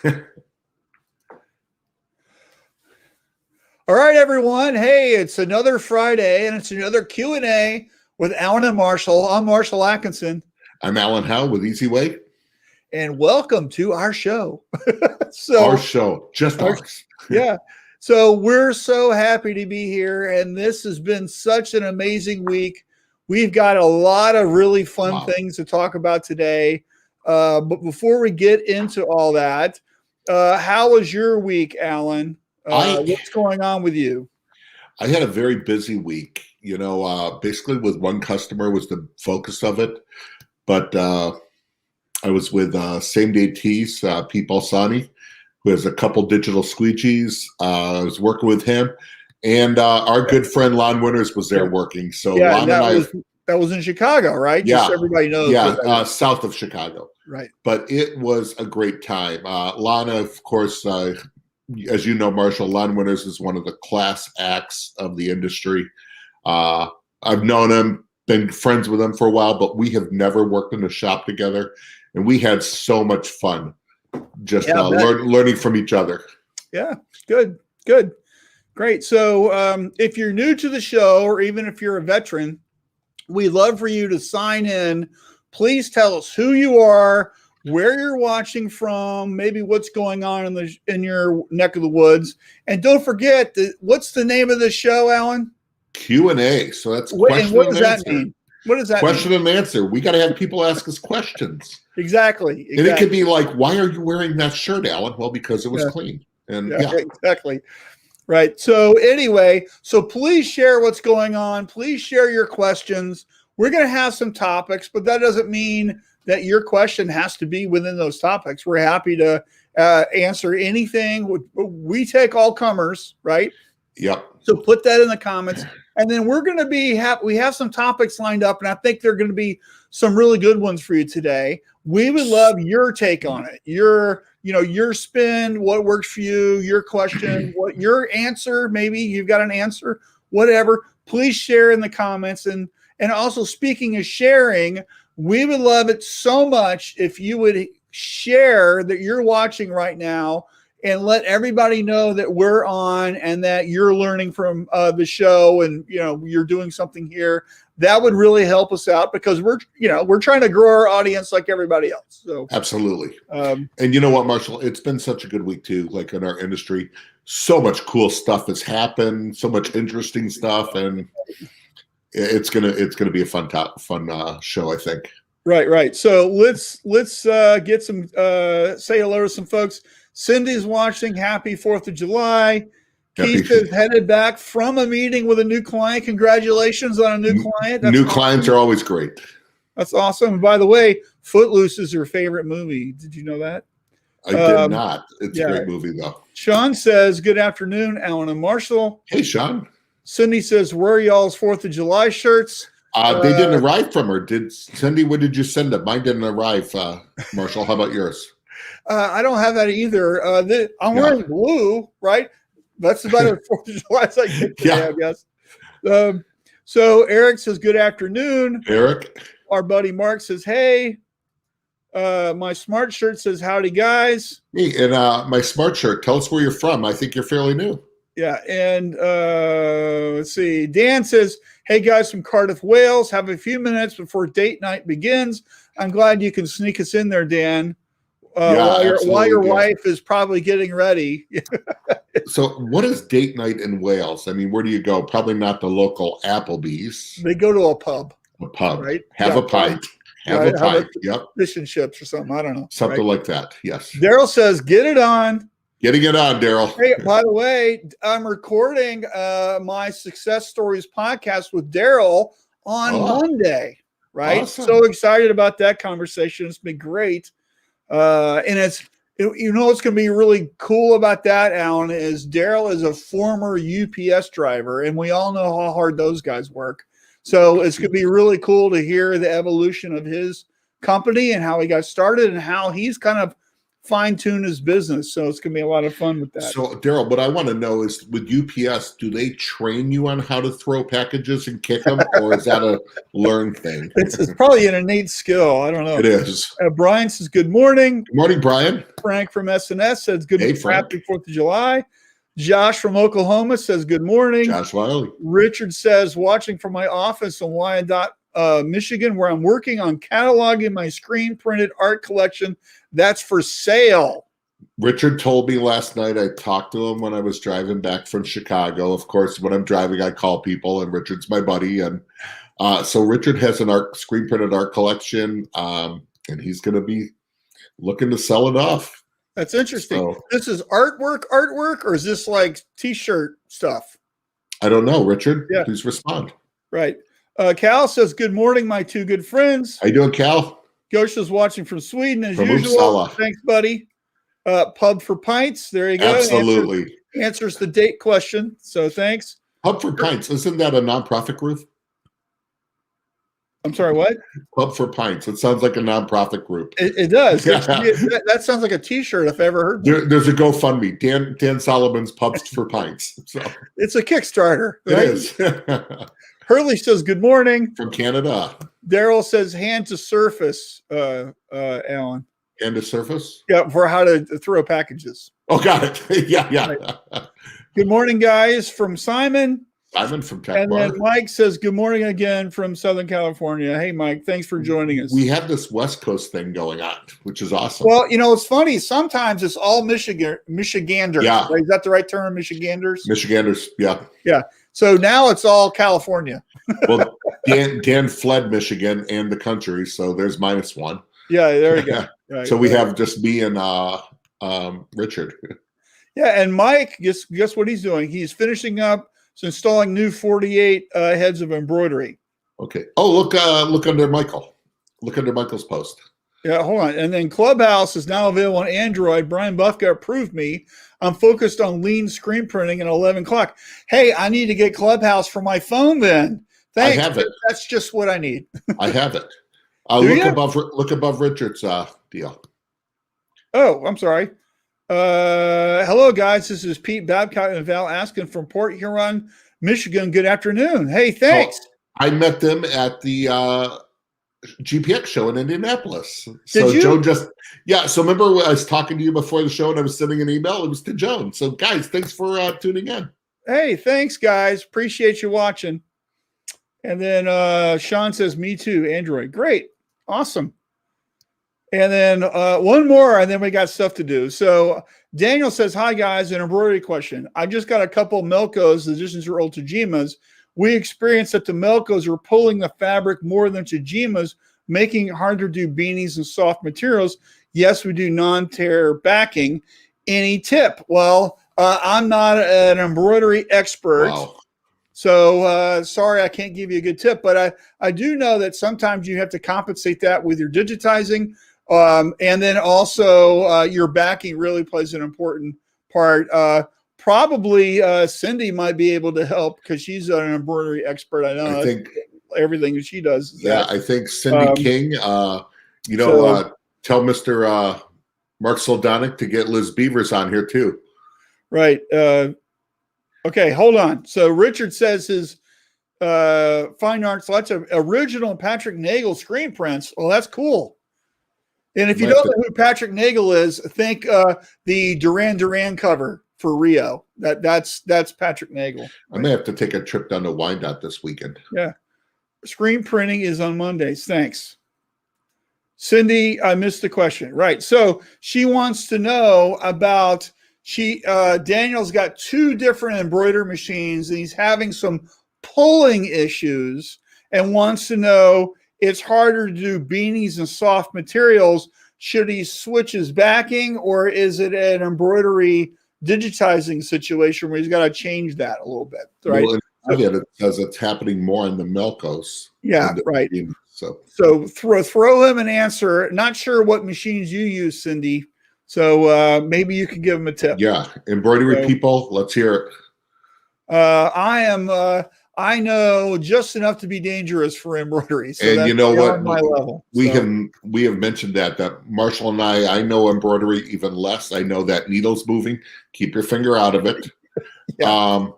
All right, everyone. Hey, it's another Friday, and it's another Q&A with Alan and Marshall. I'm Marshall Atkinson. I'm Alan Howe with Easy Way. And welcome to our show. Our show, just ours. Yeah. So we're so happy to be here, and this has been such an amazing week. We've got a lot of really fun things to talk about today. But before we get into all that, how was your week, Alan? What's going on with you? I had a very busy week. Basically with one customer was the focus of it. But I was with Same Day Tees, Pete Balsani, who has a couple digital squeegees. I was working with him. And our good friend Lon Winters was there working. So Lon and that was in Chicago, right? Yeah. Just so everybody knows. Yeah, south of Chicago. Right. But it was a great time. Lana, of course, as you know, Marshall, Lon Winters is one of the class acts of the industry. I've known him, been friends with him for a while, but we have never worked in a shop together. And we had so much fun just learning from each other. Yeah, good. Great. So if you're new to the show, or even if you're a veteran, we'd love for you to sign in. Please tell us who you are, where you're watching from, maybe what's going on in your neck of the woods. And don't forget, what's the name of the show, Alan? Q&A. So that's question and what does that mean? What does that question mean? And answer. We got to have people ask us questions. Exactly. And it could be like, why are you wearing that shirt, Alan? Well, because it was clean. And exactly. Right. So anyway, please share what's going on. Please share your questions. We're going to have some topics, but that doesn't mean that your question has to be within those topics. We're happy to answer anything. We take all comers, right? Yep. So put that in the comments. And then we're going to we have some topics lined up, and I think they're going to be some really good ones for you today. We would love your take on it. Your spin, what works for you, your question, what your answer, maybe you've got an answer, whatever. Please share in the comments. And also, speaking of sharing, we would love it so much if you would share that you're watching right now and let everybody know that we're on and that you're learning from the show, and you're doing something here. That would really help us out, because we're trying to grow our audience like everybody else. So absolutely. And you know what, Marshall? It's been such a good week too. Like in our industry, so much cool stuff has happened, so much interesting stuff, and it's gonna be a fun show, I think. Right. So let's get some say hello to some folks. Cindy's watching. Happy 4th of July. Keith is headed back from a meeting with a new client. Congratulations on a new client. New clients are always great. That's awesome. And by the way, Footloose is her favorite movie. Did you know that? I did not. It's a great movie, though. Sean says, good afternoon, Alan and Marshall. Hey, Sean. Cindy says, where are y'all's 4th of July shirts? They didn't arrive from her. Cindy, what did you send them? Mine didn't arrive, Marshall. How about yours? I don't have that either. I'm wearing blue, right? That's about as 4th of July as I get today, I guess. So Eric says, good afternoon. Eric. Our buddy Mark says, hey. My smart shirt says, howdy, guys. Hey, and my smart shirt, tell us where you're from. I think you're fairly new. Yeah, and let's see. Dan says, hey, guys from Cardiff, Wales. Have a few minutes before date night begins. I'm glad you can sneak us in there, Dan. While your wife is probably getting ready. So what is date night in Wales? I mean, where do you go? Probably not the local Applebee's. They go to a pub. A pub. Right? Have a pint. Have a pint. Yep. Fish and chips or something. I don't know. Something like that. Yes. Daryl says, get it on. Getting it on, Daryl. Hey, by the way, I'm recording my Success Stories podcast with Daryl on Monday. Right? Awesome. So excited about that conversation. It's been great. And it's, what's going to be really cool about that, Alan, is Daryl is a former UPS driver, and we all know how hard those guys work. So it's going to be really cool to hear the evolution of his company and how he got started and how he's kind of fine tune his business. So it's going to be a lot of fun with that. So, Daryl, what I want to know is with UPS, do they train you on how to throw packages and kick them, or is that a learned thing? It's probably an innate skill. I don't know. It is. Brian says, good morning. Good morning, Brian. Frank from SNS says, good morning. Frank. Happy 4th of July. Josh from Oklahoma says, good morning. Josh Wiley. Richard says, watching from my office in Wyandotte, Michigan, where I'm working on cataloging my screen printed art collection that's for sale. Richard told me last night. I talked to him when I was driving back from Chicago. Of course, when I'm driving, I call people, and Richard's my buddy. And so Richard has an screen printed art collection, and he's going to be looking to sell it off. That's interesting. So, this is artwork, or is this like T-shirt stuff? I don't know, Richard. Yeah. Please respond. Right. Cal says, good morning, my two good friends. How you doing, Cal? Ghosh is watching from Sweden as usual. Uppsala. Thanks, buddy. Pub for Pints. There you go. Absolutely. Answers the date question. So thanks. Pub for Pints. Isn't that a nonprofit group? I'm sorry, what? Pub for Pints. It sounds like a nonprofit group. It does. Yeah. That sounds like a T-shirt if I ever heard that. There's a GoFundMe. Dan Solomon's Pubs for Pints. So. It's a Kickstarter. Right? It is. Hurley says, good morning. From Canada. Daryl says, hand to surface, Alan. Hand to surface? Yeah, for how to throw packages. Oh, got it. Yeah. Right. Good morning, guys, from Simon. Simon from Tech And then Mike says, good morning again from Southern California. Hey, Mike, thanks for joining us. We have this West Coast thing going on, which is awesome. Well, it's funny. Sometimes it's all Michiganders. Yeah. Right? Is that the right term, Michiganders? Michiganders, yeah. Yeah. So now it's all California. Well, Dan fled Michigan and the country, so there's -1. Yeah, there you go. Right. So we have just me and Richard. Yeah, and Mike, guess what he's doing? He's finishing up installing new 48 heads of embroidery. Okay. Oh, look under Michael. Look under Michael's post. Yeah, hold on. And then Clubhouse is now available on Android. Brian Buffka approved me. I'm focused on lean screen printing at 11 o'clock. Hey, I need to get Clubhouse for my phone then. Thanks. I have it. That's just what I need. I have it. Look above Richard's deal. Oh, I'm sorry. Hello, guys. This is Pete Babcock and Val Askin from Port Huron, Michigan. Good afternoon. Hey, thanks. So I met them at the GPX show in Indianapolis. Did you? Joan so remember I was talking to you before the show and I was sending an email? It was to Joan. So guys, thanks for tuning in. Hey, thanks, guys. Appreciate you watching. And then Sean says, me too, Android. Great. Awesome. And then one more, and then we got stuff to do. So Daniel says, hi, guys, an embroidery question. I just got a couple Melcos, the distance are old Tajimas. We experienced that the Melcos are pulling the fabric more than Tajimas, making it hard to do beanies and soft materials. Yes, we do non-tear backing. Any tip? Well, I'm not an embroidery expert. Wow. So sorry, I can't give you a good tip, but I do know that sometimes you have to compensate that with your digitizing. And then also your backing really plays an important part. Probably Cindy might be able to help because she's an embroidery expert. I know. I think everything that she does. I think Cindy King, tell Mr. Mark Soldonic to get Liz Beavers on here too. Right. Okay, hold on. So Richard says his fine arts, lots of original Patrick Nagel screen prints. Well, that's cool. And if you don't know who Patrick Nagel is, think the Duran Duran cover for Rio. That's Patrick Nagel. Right? I may have to take a trip down to Wyandotte this weekend. Yeah. Screen printing is on Mondays. Thanks. Cindy, I missed the question. Right. So she wants to know about Daniel's got 2 different embroidery machines and he's having some pulling issues and wants to know it's harder to do beanies and soft materials. Should he switch his backing or is it an embroidery digitizing situation where he's got to change that a little bit? Right. Well, it says it's happening more in the Melcos. Yeah, right. So throw him an answer. Not sure what machines you use, Cindy. So maybe you could give him a tip. Yeah, embroidery people, let's hear it. I I know just enough to be dangerous for embroidery. So And that's you know what? beyond my level. We have mentioned that Marshall and I know embroidery even less. I know that needle's moving. Keep your finger out of it. Yeah.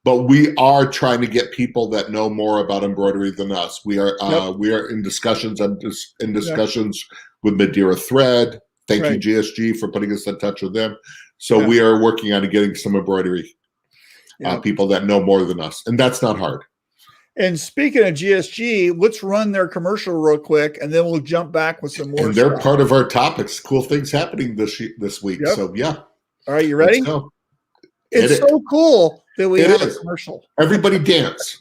But we are trying to get people that know more about embroidery than us. We are in discussions. I'm just in discussions with Madeira Thread. Thank you, GSG, for putting us in touch with them. So we are working on getting some embroidery people that know more than us, and that's not hard. And speaking of GSG, let's run their commercial real quick, and then we'll jump back with some more. And they're part of our topics. Cool things happening this week. So yeah. All right, you ready? Let's go. It's so cool that we have a commercial. Everybody dance.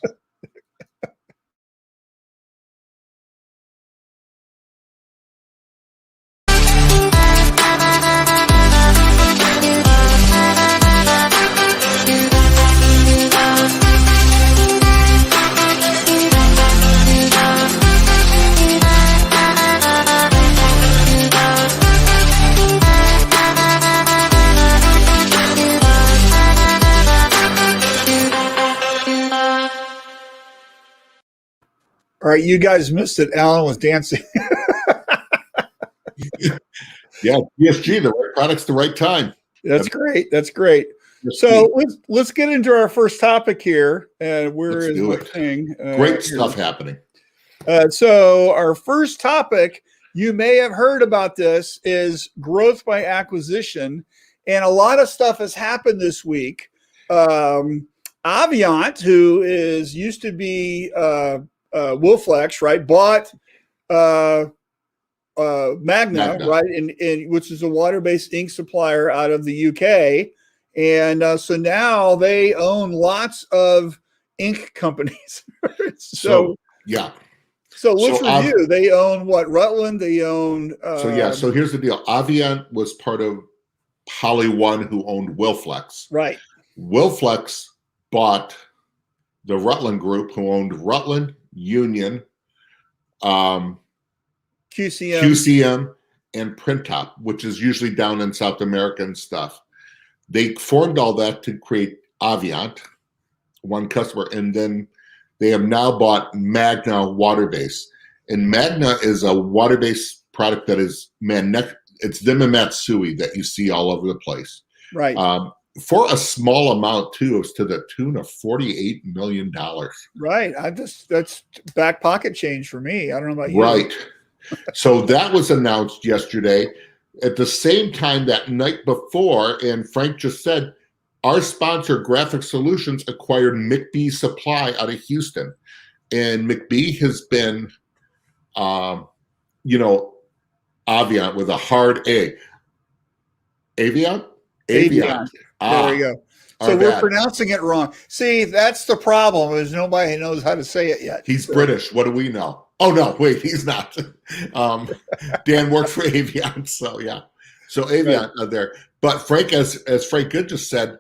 All right, you guys missed it. Alan was dancing. Yeah, GSG, the right products, the right time. That's great. That's great. So let's get into our first topic here. Where is my thing? Great stuff happening. So our first topic, you may have heard about this, is growth by acquisition, and a lot of stuff has happened this week. Aviant, who used to be Wolflex, right, bought Magna, right, in which is a water-based ink supplier out of the UK, and so now they own lots of ink companies. So let's review. They own what? Rutland. They own. So here's the deal. Aviant was part of Poly One, who owned Wolflex. Right. Wolflex bought the Rutland Group, who owned Rutland, Union, QCM, and Printop, which is usually down in South America and stuff. They formed all that to create Aviant, one customer, and then they have now bought Magna water-based. And Magna is a water-based product that is, it's them and Matsui that you see all over the place. Right. For a small amount too, it's to the tune of $48 million. Right. That's back pocket change for me. I don't know about you. Right. So that was announced yesterday. At the same time, that night before, and Frank just said, our sponsor, Graphic Solutions, acquired McBee Supply out of Houston. And McBee has been, Aviant with a hard A. Aviant. There you go. So we're pronouncing it wrong. See, that's the problem, is nobody knows how to say it yet. He's British. What do we know? Oh, no, wait, he's not. Dan worked for Aviant, so yeah. So Aviant are there. But Frank, as Frank Good just said,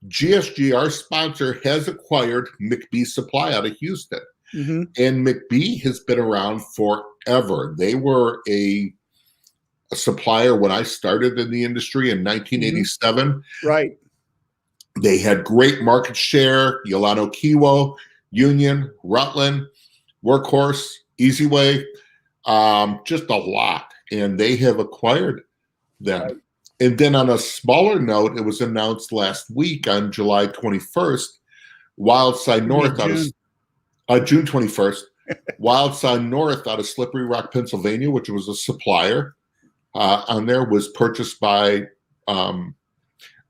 GSG, our sponsor, has acquired McBee Supply out of Houston. Mm-hmm. And McBee has been around forever. They were a supplier when I started in the industry in 1987. Mm-hmm. Right. They had great market share. Yolano Kiwo, Union, Rutland, Workhorse, Easy Way, just a lot. And they have acquired them. Right. And then on a smaller note, it was announced last week on July 21st, Wildside North June 21st, Wildside North out of Slippery Rock, Pennsylvania, which was a supplier on there, was purchased by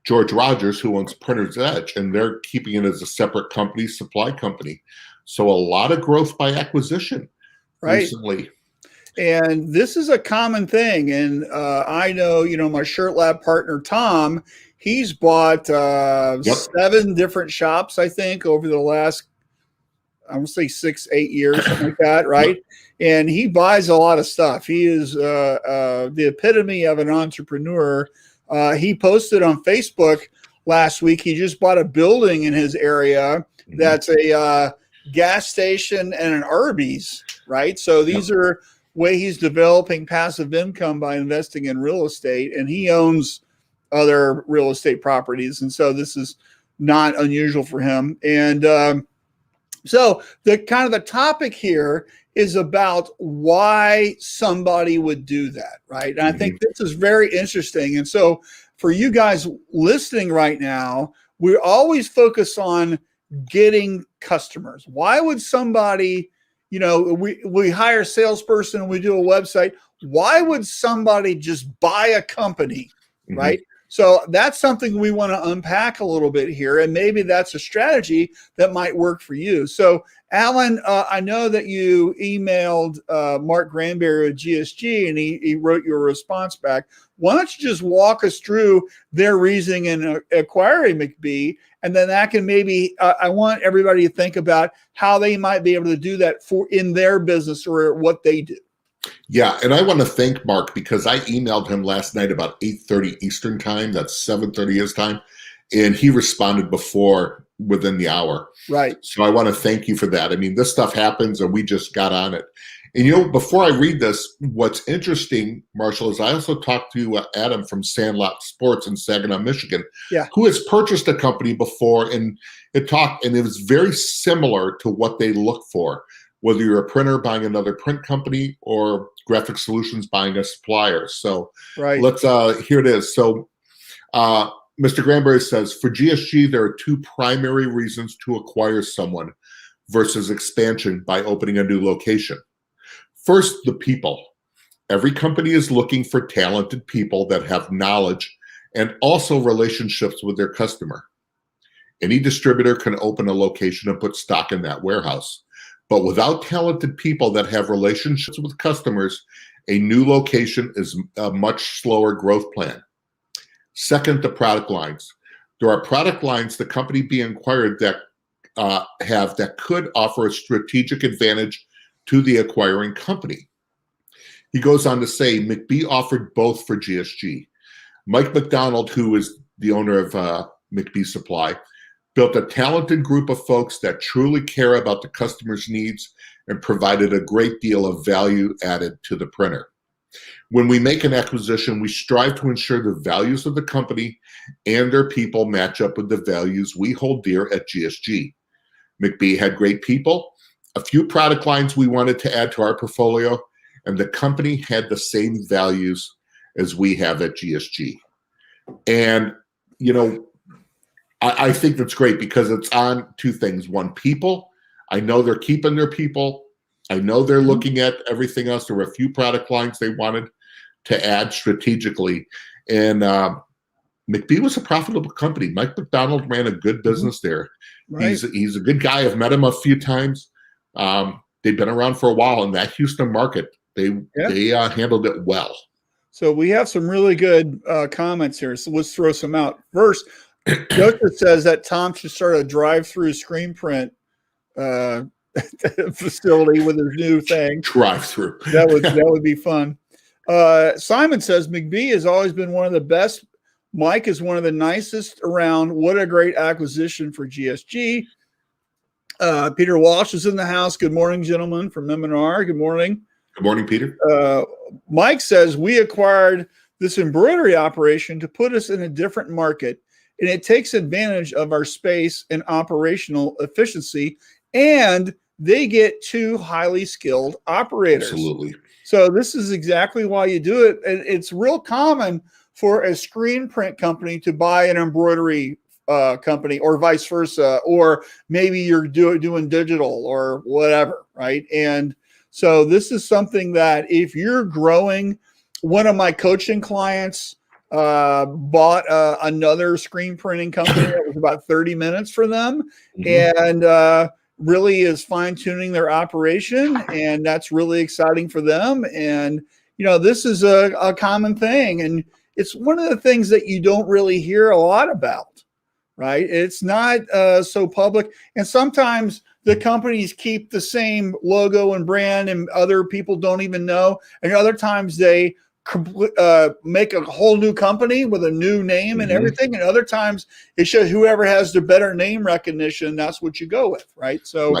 George Rogers, who owns Printer's Edge, and they're keeping it as a separate company, supply company. So a lot of growth by acquisition recently. And this is a common thing. And I know, my Shirt Lab partner, Tom, he's bought 7 different shops, I think, over the last, I would say 6-8 years, something like that, right? And he buys a lot of stuff. He is the epitome of an entrepreneur. He posted on Facebook last week, he just bought a building in his area that's a gas station and an Arby's, right? So these are way he's developing passive income by investing in real estate, and he owns other real estate properties. And so this is not unusual for him. And So the kind of the topic here is about why somebody would do that, right? And I think this is very interesting. And so for you guys listening right now, we always focus on getting customers. Why would somebody, we hire a salesperson and we do a website. Why would somebody just buy a company, right? So that's something we want to unpack a little bit here, and maybe that's a strategy that might work for you. So, Alan, I know that you emailed Mark Granberry at GSG, and he wrote you a response back. Why don't you just walk us through their reasoning in acquiring McBee, and then that can maybe I want everybody to think about how they might be able to do that in their business or what they do. Yeah, and I want to thank Mark because I emailed him last night about 8:30 Eastern time. That's 7:30 his time. And he responded within the hour. Right. So I want to thank you for that. I mean, this stuff happens and we just got on it. And, before I read this, what's interesting, Marshall, is I also talked to Adam from Sandlot Sports in Saginaw, Michigan, who has purchased a company before. And it was very similar to what they look for, whether you're a printer buying another print company or Graphic Solutions buying a supplier. So let's, here it is. So Mr. Granberry says, for GSG, there are two primary reasons to acquire someone versus expansion by opening a new location. First, the people. Every company is looking for talented people that have knowledge and also relationships with their customer. Any distributor can open a location and put stock in that warehouse. But without talented people that have relationships with customers, a new location is a much slower growth plan. Second, the product lines. There are product lines the company being acquired that could offer a strategic advantage to the acquiring company. He goes on to say, McBee offered both for GSG. Mike McDonald, who is the owner of McBee Supply, built a talented group of folks that truly care about the customer's needs and provided a great deal of value added to the printer. When we make an acquisition, we strive to ensure the values of the company and their people match up with the values we hold dear at GSG. McBee had great people, a few product lines we wanted to add to our portfolio, and the company had the same values as we have at GSG. And, I think that's great because it's on two things. One, people. I know they're keeping their people. I know they're looking at everything else. There were a few product lines they wanted to add strategically. And McBee was a profitable company. Mike McDonald ran a good business there. Right. He's a good guy. I've met him a few times. They've been around for a while in that Houston market. They handled it well. So we have some really good comments here. So let's throw some out. First, Joseph says that Tom should start a drive-through screen print facility with his new thing. Drive-through. That would be fun. Simon says McBee has always been one of the best. Mike is one of the nicest around. What a great acquisition for GSG. Peter Walsh is in the house. Good morning, gentlemen, from M&R. Good morning. Good morning, Peter. Mike says we acquired this embroidery operation to put us in a different market, and it takes advantage of our space and operational efficiency, and they get two highly skilled operators. Absolutely. So this is exactly why you do it. And it's real common for a screen print company to buy an embroidery company or vice versa, or maybe you're doing digital or whatever, right? And so this is something that if you're growing, one of my coaching clients bought another screen printing company that was about 30 minutes for them, and really is fine-tuning their operation, and that's really exciting for them. And this is a common thing, and it's one of the things that you don't really hear a lot about, right? It's not so public, and sometimes the companies keep the same logo and brand and other people don't even know, and other times they make a whole new company with a new name and everything, and other times it shows whoever has the better name recognition, that's what you go with, right? So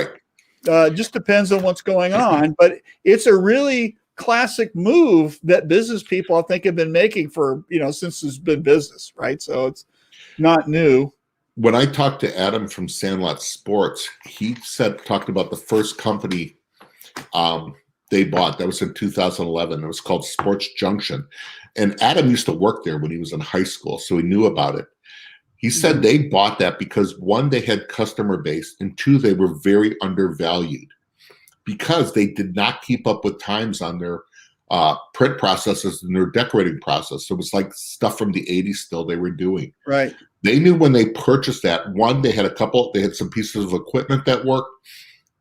just depends on what's going on, but it's a really classic move that business people I think have been making for since it's been business, right? So it's not new. when I talked to Adam from Sandlot Sports, he talked about the first company they bought. That was in 2011. It was called Sports Junction. And Adam used to work there when he was in high school, so he knew about it. He said they bought that because, one, they had customer base, and two, they were very undervalued because they did not keep up with times on their print processes and their decorating process. So it was like stuff from the 80s still they were doing. Right. They knew when they purchased that, one, they had some pieces of equipment that worked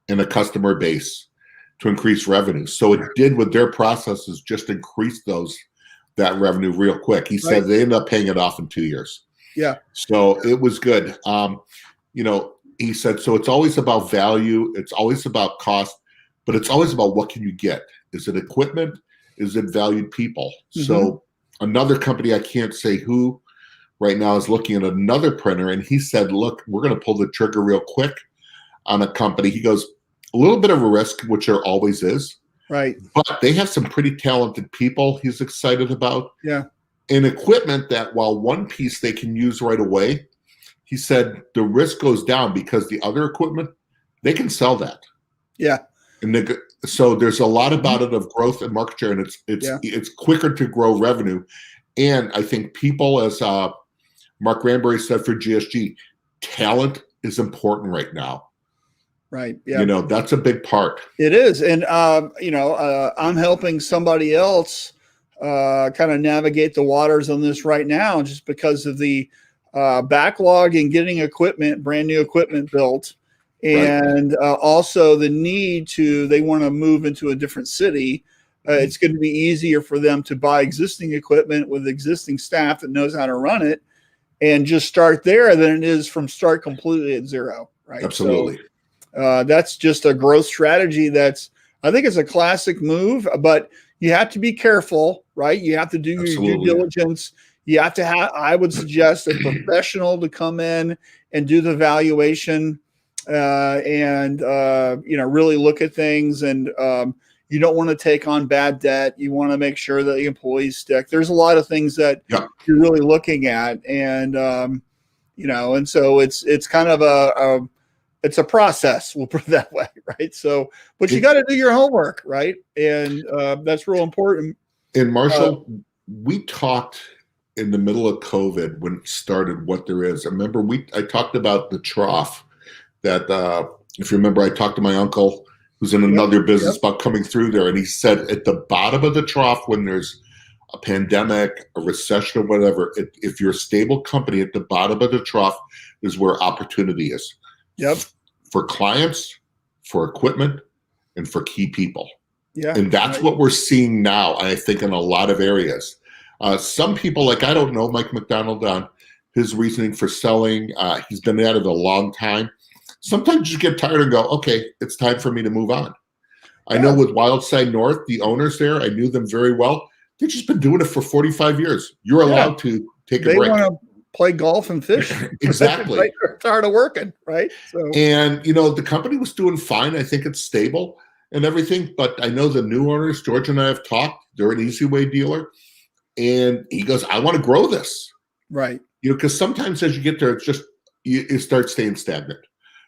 and a customer base to increase revenue. So it did with their processes, just increase that revenue real quick. He said they ended up paying it off in 2 years. Yeah. So it was good. He said, so it's always about value. It's always about cost, but it's always about what can you get? Is it equipment? Is it valued people? Mm-hmm. So another company, I can't say who right now, is looking at another printer. And he said, look, we're going to pull the trigger real quick on a company. He goes, a little bit of a risk, which there always is. Right. But they have some pretty talented people he's excited about. Yeah. And equipment that, while one piece they can use right away, he said the risk goes down because the other equipment, they can sell that. Yeah. And so there's a lot about it of growth and market share, and it's quicker to grow revenue. And I think people, as Mark Granberry said for GSG, talent is important right now. Right. Yeah. That's a big part. It is. And, I'm helping somebody else kind of navigate the waters on this right now, just because of the backlog in getting brand new equipment built. And also the need they want to move into a different city. It's going to be easier for them to buy existing equipment with existing staff that knows how to run it and just start there than it is from start completely at zero. Right. Absolutely. So, that's just a growth strategy I think it's a classic move, but you have to be careful, right? You have to do your due diligence. You have to I would suggest a professional to come in and do the valuation and really look at things. And you don't want to take on bad debt. You want to make sure that the employees stick. There's a lot of things that you're really looking at. And, and so it's kind of it's a process, we'll put it that way, right? So, but you got to do your homework, right? And that's real important. And Marshall, we talked in the middle of COVID when it started what there is. I remember I talked about the trough that, if you remember, I talked to my uncle who's in another business about coming through there. And he said at the bottom of the trough, when there's a pandemic, a recession or whatever, if you're a stable company, at the bottom of the trough is where opportunity is. Yep. For clients, for equipment, and for key people. Yeah. And that's what we're seeing now, I think, in a lot of areas. Some people, like, I don't know Mike McDonald on his reasoning for selling. He's been at it a long time. Sometimes you get tired and go, okay, it's time for me to move on. I know with Wildside North, the owners there, I knew them very well. They've just been doing it for 45 years. You're allowed to take a break. They want to play golf and fish. Exactly. They're tired of working, right? So, and the company was doing fine. I think it's stable and everything. But I know the new owners, George and I have talked. They're an Easy Way dealer, and he goes, "I want to grow this." Right. Because sometimes as you get there, it's just you start staying stagnant.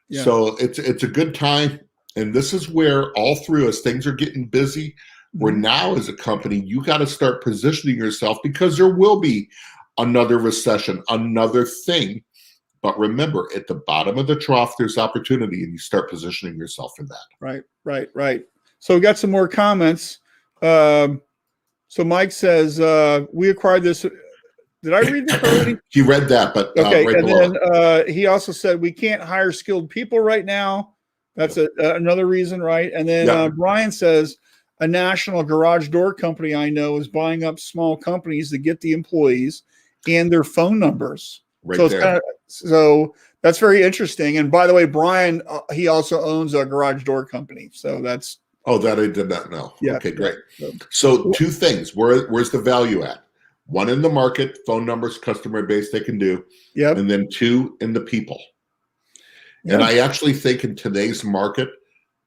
Yeah. So it's a good time, and this is where all through, as things are getting busy, where now as a company you got to start positioning yourself, because there will be another recession, another thing. But remember, at the bottom of the trough, there's opportunity, and you start positioning yourself for that. Right. So we got some more comments. So Mike says, we acquired this. Did I read this already? He read that, but okay. Right and below. Then he also said we can't hire skilled people right now. That's another reason, right? And then Brian says a national garage door company I know is buying up small companies to get the employees and their phone numbers. Right so there. So that's very interesting. And by the way, Brian, he also owns a garage door company. So that's. Oh, that I did not know. Yeah. Okay, great. So two things. Where's the value at? One, in the market, phone numbers, customer base they can do. Yep. And then two, in the people. Yep. And I actually think in today's market,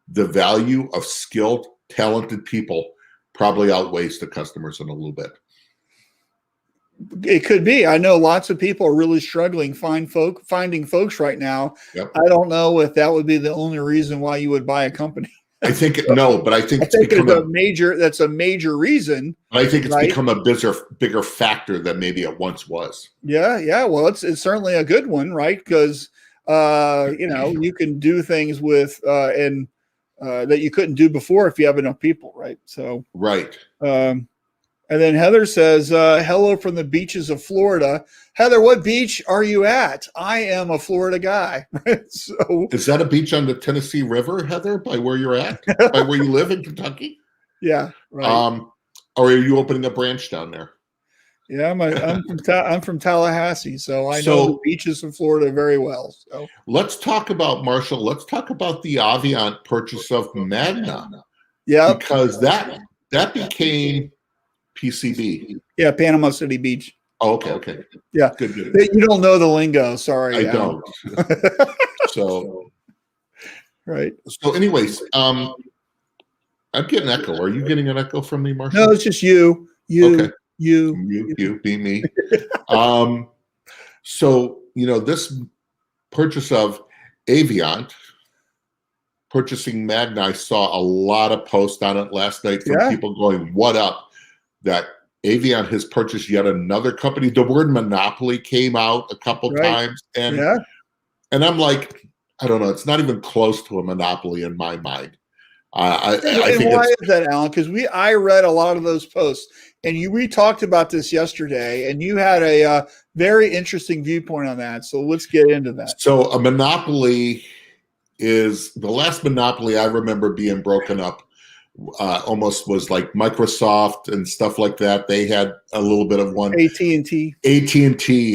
the value of skilled, talented people probably outweighs the customers in a little bit. It could be. I know lots of people are really struggling finding folks right now. Yep. I don't know if that would be the only reason why you would buy a company. I think no, but I think I think that's a major reason. I think it's right? become a bigger factor than maybe it once was. Yeah. Well, it's certainly a good one, right? Because you can do things with that you couldn't do before if you have enough people, right? So right. And then Heather says, hello from the beaches of Florida. Heather, what beach are you at? I am a Florida guy. So is that a beach on the Tennessee River, Heather, by where you're at? By where you live in Kentucky? Yeah, right. Or are you opening a branch down there? Yeah, I'm from Tallahassee, so I know the beaches of Florida very well. So let's talk about, Marshall, let's talk about the Aviant purchase of Magna. Yeah. Because that became PCB. Yeah, Panama City Beach. Oh, okay. Yeah. Good. You don't know the lingo. Sorry. I don't. So. Right. So anyways, I'm getting an echo. Are you getting an echo from me, Marshall? No, it's just you. Okay. You be me. So, this purchase of Aviant, purchasing Magna, I saw a lot of posts on it last night from people going, what up? That Aviant has purchased yet another company. The word monopoly came out a couple times. And I'm like, I don't know. It's not even close to a monopoly in my mind. I think why is that, Alan? Because I read a lot of those posts, and we talked about this yesterday, and you had a very interesting viewpoint on that. So let's get into that. So a monopoly is the last monopoly I remember being broken up. Almost was like Microsoft and stuff like that. They had a little bit of one. AT&T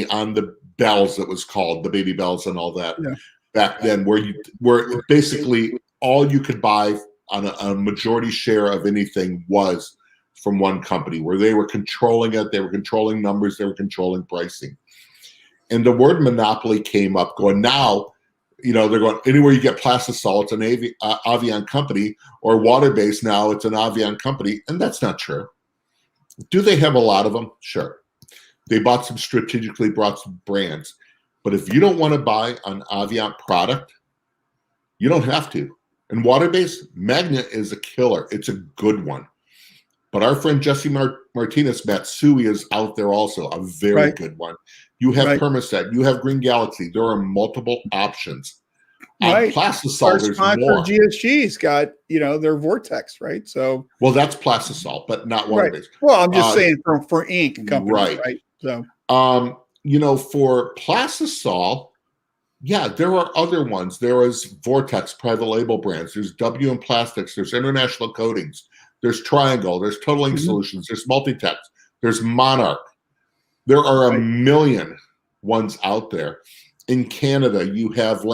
on the bells, it was called, the baby bells and all that back then, where basically all you could buy on a majority share of anything was from one company, where they were controlling it, they were controlling numbers, they were controlling pricing. And the word monopoly came up going, now, they're going, anywhere you get Plastisol, it's an Aviant company, or water-based now, it's an Aviant company. And that's not true. Do they have a lot of them? Sure. They strategically brought some brands. But if you don't want to buy an Aviant product, you don't have to. And water-based, Magna is a killer. It's a good one. But our friend Jesse Martinez, Matsui, is out there also, a very good one. You have Permaset, you have Green Galaxy. There are multiple options. Plastisol, there's more. GSG's got, their Vortex, right? So, well, that's Plastisol, but not water-based. Well, I'm just saying for ink companies, right? So, for Plastisol, there are other ones. There is Vortex private label brands. There's WM Plastics. There's International Coatings. There's Triangle. There's Total Ink Solutions. There's Multitex. There's Monarch. There are a million ones out there. In Canada, you have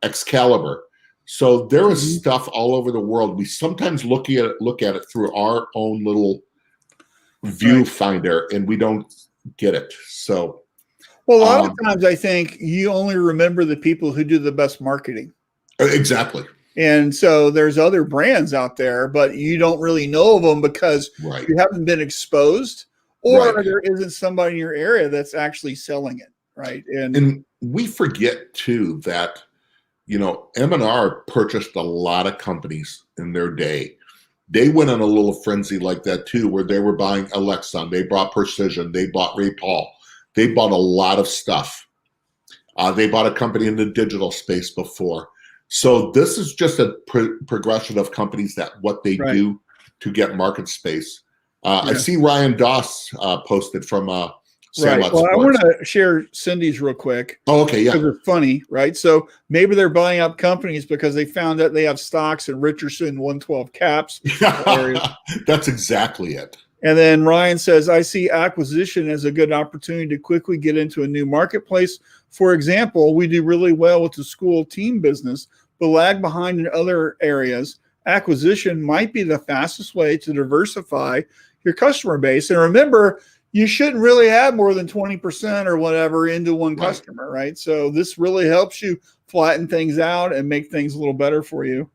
Excalibur. So there is stuff all over the world. We sometimes look at it through our own little viewfinder, and we don't get it. So, well, a lot of times I think you only remember the people who do the best marketing. Exactly. And so there's other brands out there, but you don't really know of them because you haven't been exposed, or there isn't somebody in your area that's actually selling it, right? And we forget too that, M&R purchased a lot of companies in their day. They went on a little frenzy like that too, where they were buying Alexon, they bought Precision, they bought Ray Paul, they bought a lot of stuff. They bought a company in the digital space before. So this is just a progression of companies that what they do to get market space. I see Ryan Doss posted from Sandlot Well, Sports. I want to share Cindy's real quick. Oh, okay, yeah. Because it's funny, right? So maybe they're buying up companies because they found that they have stocks in Richardson 112 caps. That's exactly it. And then Ryan says, I see acquisition as a good opportunity to quickly get into a new marketplace. For example, we do really well with the school team business, but lag behind in other areas. Acquisition might be the fastest way to diversify your customer base. And remember, you shouldn't really have more than 20% or whatever into one customer, right? So this really helps you flatten things out and make things a little better for you.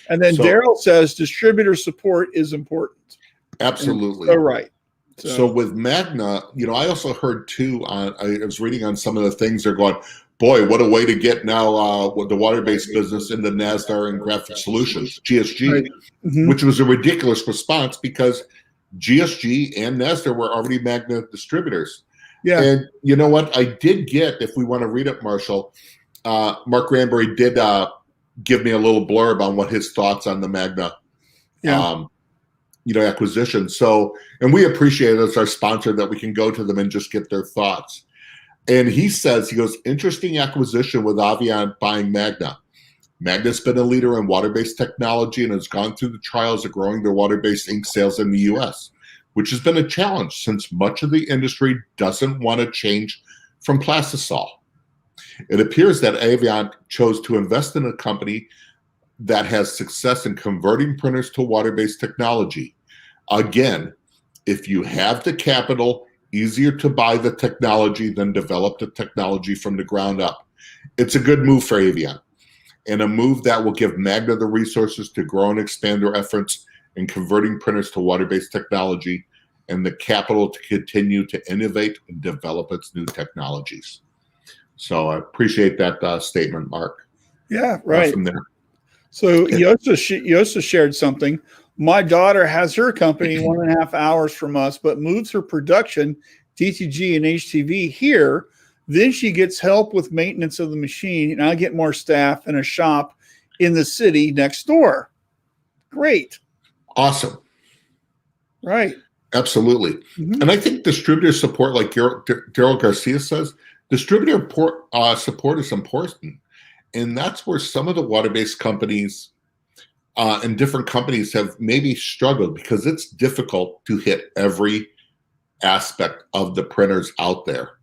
And then Daryl says distributor support is important. Absolutely. So right. So with Magna, I also heard too, I was reading on some of the things they're going, boy, what a way to get now with the water-based business into NASDAQ and Graphic Solutions, GSG, Right. which was a ridiculous response because GSG and NASDAQ were already Magna distributors. Yeah. And you know what? I did get, if we want to read it, Marshall, Mark Granberry did give me a little blurb on what his thoughts on the Magna acquisition. So, and we appreciate it as our sponsor that we can go to them and just get their thoughts. And he goes, interesting acquisition with Aviant buying Magna. Magna's been a leader in water-based technology and has gone through the trials of growing their water-based ink sales in the U.S., which has been a challenge since much of the industry doesn't want to change from plastisol. It appears that Aviant chose to invest in a company that has success in converting printers to water-based technology. Again, if you have the capital, easier to buy the technology than develop the technology from the ground up. It's a good move for Aviant, and a move that will give Magna the resources to grow and expand their efforts in converting printers to water-based technology and the capital to continue to innovate and develop its new technologies. So I appreciate that statement, Mark. Yeah, right. From there. So you also shared something. My daughter has her company 1.5 hours from us, but moves her production, DTG and HTV here. Then she gets help with maintenance of the machine, and I get more staff and a shop in the city next door. Great. Awesome. Right. Absolutely. Mm-hmm. And I think distributor support, like Daryl Garcia says, distributor support is important. And that's where some of the water-based companies and different companies have maybe struggled because it's difficult to hit every aspect of the printers out there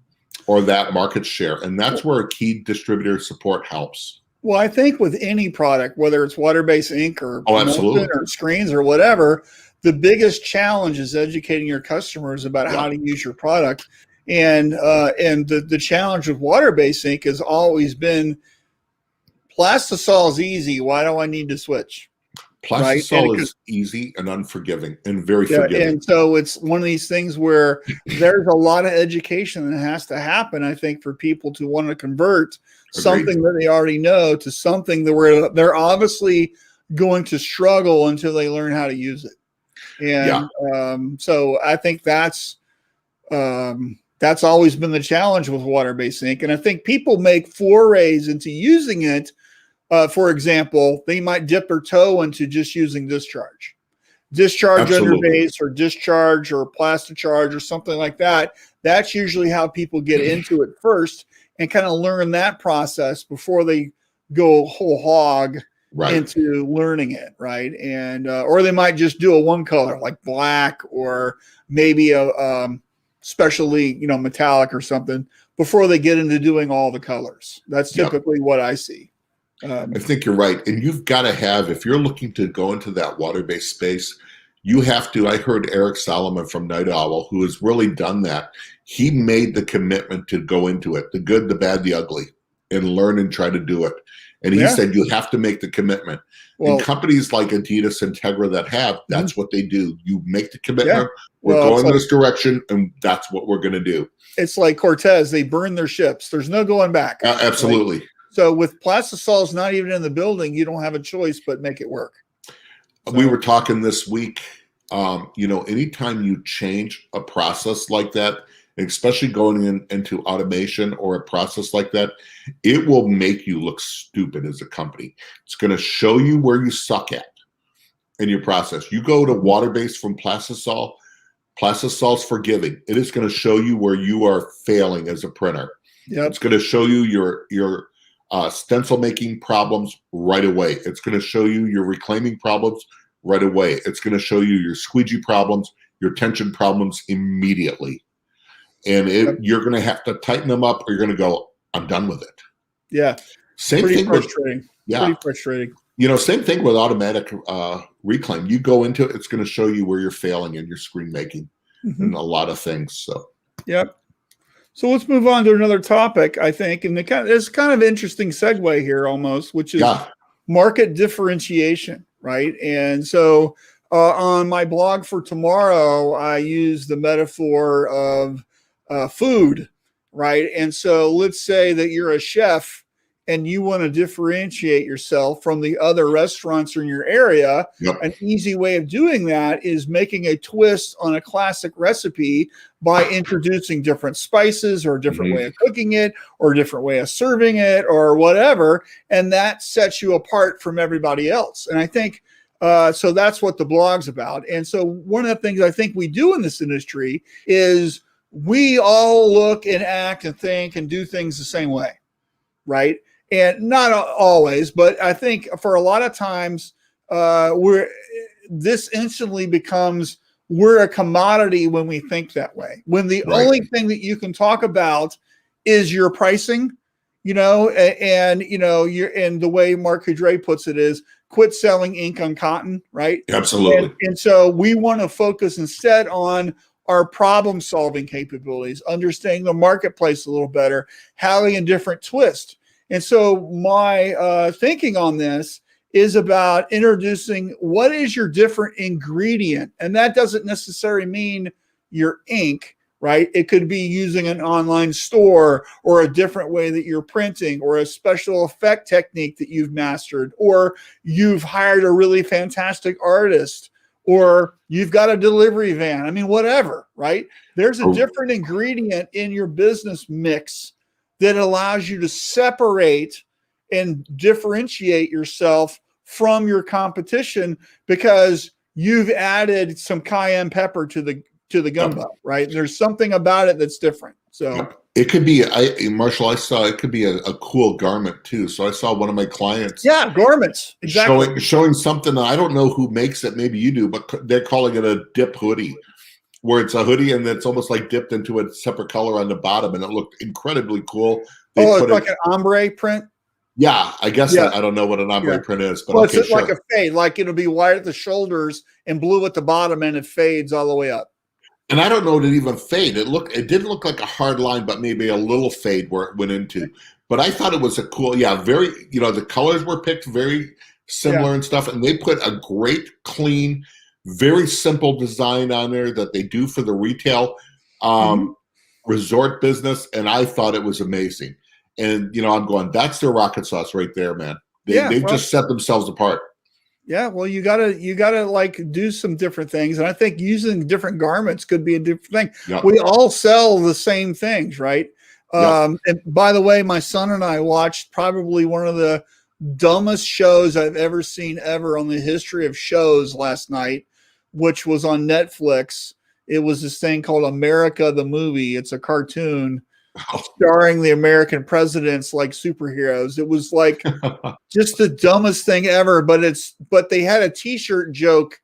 or that market share. And that's where a key distributor support helps. Well, I think with any product, whether it's water-based ink or, absolutely, or screens or whatever, the biggest challenge is educating your customers about how to use your product. And the challenge with water-based ink has always been plastisol is easy. Why do I need to switch? Plastisol is easy and unforgiving and very forgiving. And so it's one of these things where there's a lot of education that has to happen, I think, for people to want to convert something that they already know to something that where they're obviously going to struggle until they learn how to use it. And so I think that's always been the challenge with water-based ink. And I think people make forays into using it. For example, they might dip their toe into just using discharge under base or discharge or Plasticharge or something like that. That's usually how people get into it first and kind of learn that process before they go whole hog into learning it. Right. And, or they might just do a one color like black or maybe a, specially, metallic or something before they get into doing all the colors. That's typically what I see. I think you're right. And you've got to have, if you're looking to go into that water-based space, you have to, I heard Eric Solomon from Night Owl, who has really done that. He made the commitment to go into it, the good, the bad, the ugly, and learn and try to do it. And he said, you have to make the commitment. Well, and companies like Adidas, Integra that have, that's what they do. You make the commitment. We're going this direction, and that's what we're going to do. It's like Cortez. They burn their ships. There's no going back. Absolutely. Right? So with plastisol is not even in the building, you don't have a choice but make it work. So. We were talking this week, anytime you change a process like that, especially going into automation or a process like that, it will make you look stupid as a company. It's going to show you where you suck at in your process. You go to water-based from plastisol, plastisol's forgiving. It is going to show you where you are failing as a printer. It's going to show you your stencil making problems right away. It's going to show you your reclaiming problems right away. It's going to show you your squeegee problems, your tension problems immediately. And you're going to have to tighten them up or you're going to go, I'm done with it. Yeah. Same Pretty thing frustrating. Pretty frustrating. Same thing with automatic reclaim. You go into it, it's going to show you where you're failing in your screen making and a lot of things. So, So let's move on to another topic, I think. And it's kind of interesting segue here almost, which is market differentiation, right? And so On my blog for tomorrow, I use the metaphor of food, right? And so let's say that you're a chef and you want to differentiate yourself from the other restaurants in your area. Yep. An easy way of doing that is making a twist on a classic recipe by introducing different spices or a different way of cooking it or a different way of serving it or whatever. And that sets you apart from everybody else. And I think so that's what the blog's about. And so one of the things I think we do in this industry is we all look and act and think and do things the same way, right? And not always, but I think for a lot of times this instantly becomes we're a commodity when we think that way. When the only thing that you can talk about is your pricing, and and the way Mark Coudray puts it is quit selling ink on cotton, right? Absolutely. And so we want to focus instead on our problem solving capabilities, understanding the marketplace a little better, having a different twist. And so my thinking on this is about introducing what is your different ingredient. And that doesn't necessarily mean your ink, right? It could be using an online store or a different way that you're printing or a special effect technique that you've mastered, or you've hired a really fantastic artist, or you've got a delivery van. I mean, whatever, right? There's a different ingredient in your business mix that allows you to separate and differentiate yourself from your competition because you've added some cayenne pepper to the gumbo, right? There's something about it that's different. So it could be, Marshall, I saw it could be a cool garment too. So I saw one of my clients. Yeah, garments. Exactly. Showing something that I don't know who makes it. Maybe you do, but they're calling it a dip hoodie, where it's a hoodie and it's almost like dipped into a separate color on the bottom, and it looked incredibly cool. It's like an ombre print. Yeah, I guess I don't know what an ombre print is, but it's like a fade, like it'll be white at the shoulders and blue at the bottom, and it fades all the way up. And I don't know, did it even fade? It didn't look like a hard line, but maybe a little fade where it went into. But I thought it was a cool, very, the colors were picked very similar and stuff, and they put a great, clean, very simple design on there that they do for the retail resort business, and I thought it was amazing. And I'm going, that's their rocket sauce right there, man. They've just set themselves apart. Yeah, well, you gotta like do some different things, and I think using different garments could be a different thing. Yep. We all sell the same things, right? Yep. And by the way, my son and I watched probably one of the dumbest shows I've ever seen on the history of shows last night, which was on Netflix. It was this thing called America the Movie. It's a cartoon starring the American presidents like superheroes. It was like just the dumbest thing ever, but they had a t-shirt joke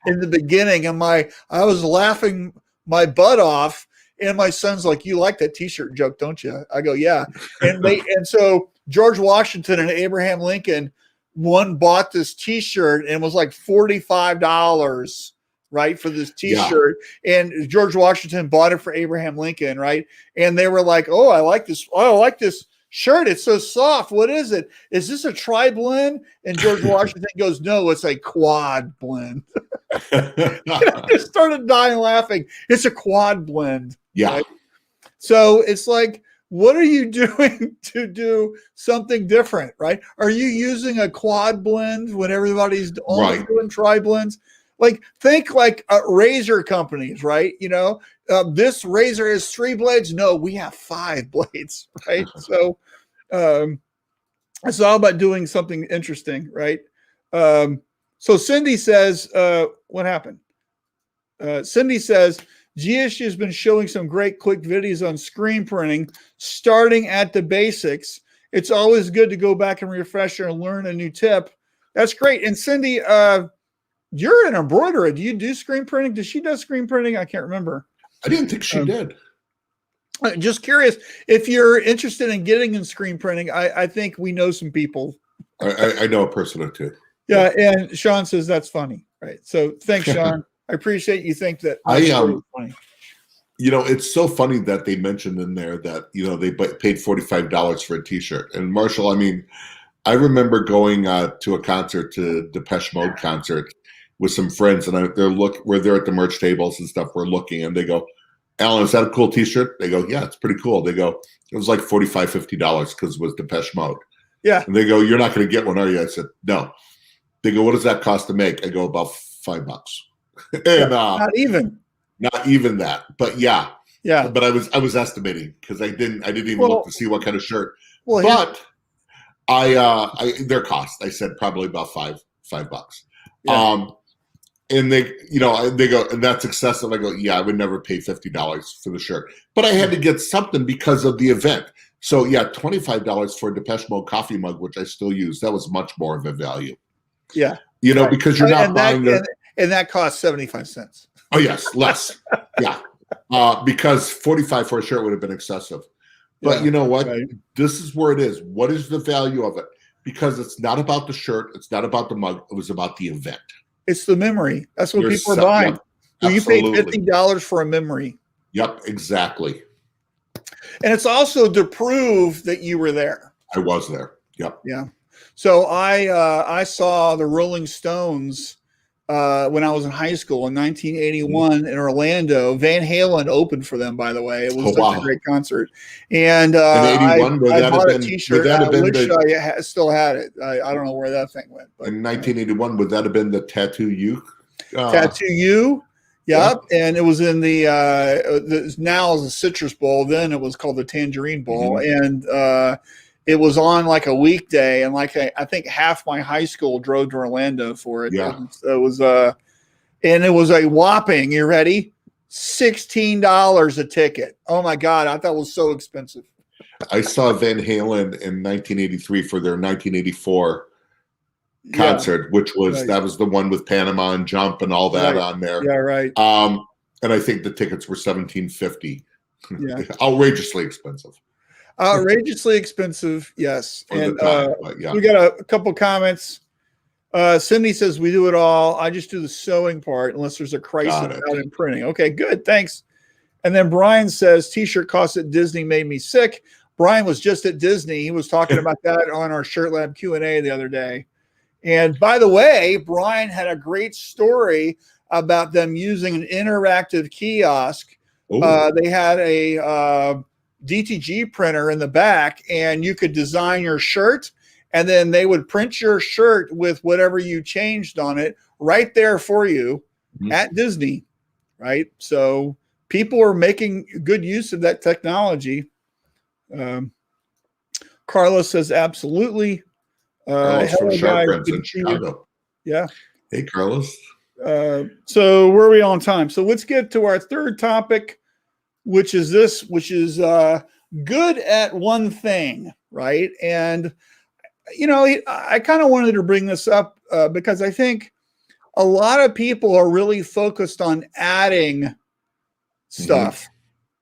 in the beginning, and I was laughing my butt off, and my son's like, "You like that t-shirt joke, don't you?" I go, "Yeah." And so George Washington and Abraham Lincoln, one bought this t-shirt and it was like $45, right, for this t-shirt. Yeah. And George Washington bought it for Abraham Lincoln, right? And they were like, "Oh, I like this shirt. It's so soft. What is it? Is this a tri-blend?" And George Washington goes, "No, it's a quad blend." I just started dying laughing. It's a quad blend. Yeah. Right? So it's like, what are you doing to do something different, right? Are you using a quad blend when everybody's only doing tri-blends? Like, think like razor companies, right? This razor has 3 blades. No, we have 5 blades, right? So it's all about doing something interesting, right? So Cindy says, what happened? Cindy says, GSU has been showing some great quick videos on screen printing, starting at the basics. It's always good to go back and refresh and learn a new tip. That's great. And Cindy, you're an embroiderer. Do you do screen printing? Does she do screen printing? I can't remember. I didn't think she did. Just curious, if you're interested in getting in screen printing, I think we know some people. I know a person or two. Yeah, and Sean says that's funny, right? So thanks, Sean. I appreciate you think that. Funny. It's so funny that they mentioned in there that they paid $45 for a T-shirt. And Marshall, I remember going to a concert, to Depeche Mode concert, with some friends, and we're there at the merch tables and stuff. We're looking, and they go, "Alan, is that a cool T-shirt?" They go, "Yeah, it's pretty cool." They go, "It was like $45, $50 because it was Depeche Mode." Yeah. And they go, "You're not going to get one, are you?" I said, "No." They go, "What does that cost to make?" I go, "About $5." And not even that, but yeah. Yeah. But I was estimating because I didn't even look to see what kind of shirt. Well, but their cost, I said probably about $5. Yeah. And they go, "And that's excessive." I go, "Yeah, I would never pay $50 for the shirt, but I had to get something because of the event." So yeah, $25 for a Depeche Mode coffee mug, which I still use. That was much more of a value. Yeah. Right. Because you're not buying and that costs 75 cents. Oh yes, less. Yeah. Because 45 for a shirt would have been excessive. But you know what? Right. This is where it is. What is the value of it? Because it's not about the shirt. It's not about the mug. It was about the event. It's the memory. That's what people are buying. Yep, you paid $50 for a memory. Yep, exactly. And it's also to prove that you were there. I was there. Yep. Yeah. So I saw the Rolling Stones when I was in high school in 1981 in Orlando. Van Halen opened for them, by the way. It was such a great concert. And I bought a T-shirt. I wish I still had it. I don't know where that thing went. But, in 1981, would that have been the Tattoo You? Tattoo You. Yep. Yeah. And it was in now is a Citrus Bowl. Then it was called the Tangerine Bowl. Mm-hmm. And it was on like a weekday, and like I think half my high school drove to Orlando for it. Yeah. It was and it was a whopping, you ready? $16 a ticket. Oh my God, I thought it was so expensive. I saw Van Halen in 1983 for their 1984 concert, which was that was the one with Panama and Jump and all that on there. Yeah, right. And I think the tickets were $17.50. Yeah. Outrageously expensive. Outrageously expensive, yes. And yeah. We got a couple comments. Cindy says, "We do it all. I just do the sewing part unless there's a crisis out in printing." Okay, good. Thanks. And then Brian says, "T-shirt costs at Disney made me sick." Brian was just at Disney. He was talking about that on our Shirt Lab Q&A the other day. And by the way, Brian had a great story about them using an interactive kiosk. They had a DTG printer in the back, and you could design your shirt, and then they would print your shirt with whatever you changed on it right there for you at Disney, right? So people are making good use of that technology. Carlos says, "Absolutely." Carlos from Sharp in Chicago. Yeah. Hey, Carlos. So where are we on time? So let's get to our third topic, which is good at one thing, right? And, I kind of wanted to bring this up because I think a lot of people are really focused on adding stuff,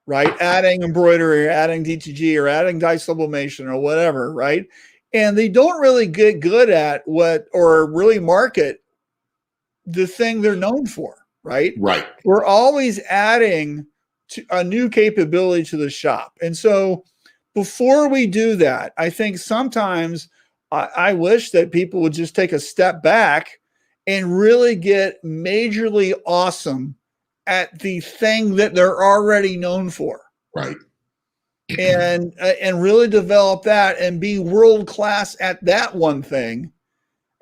right? Adding embroidery, or adding DTG, or adding dye sublimation, or whatever, right? And they don't really get good at or really market the thing they're known for, right? Right. We're always adding a new capability to the shop. And so before we do that, I think sometimes I wish that people would just take a step back and really get majorly awesome at the thing that they're already known for. Right. And really develop that and be world-class at that one thing.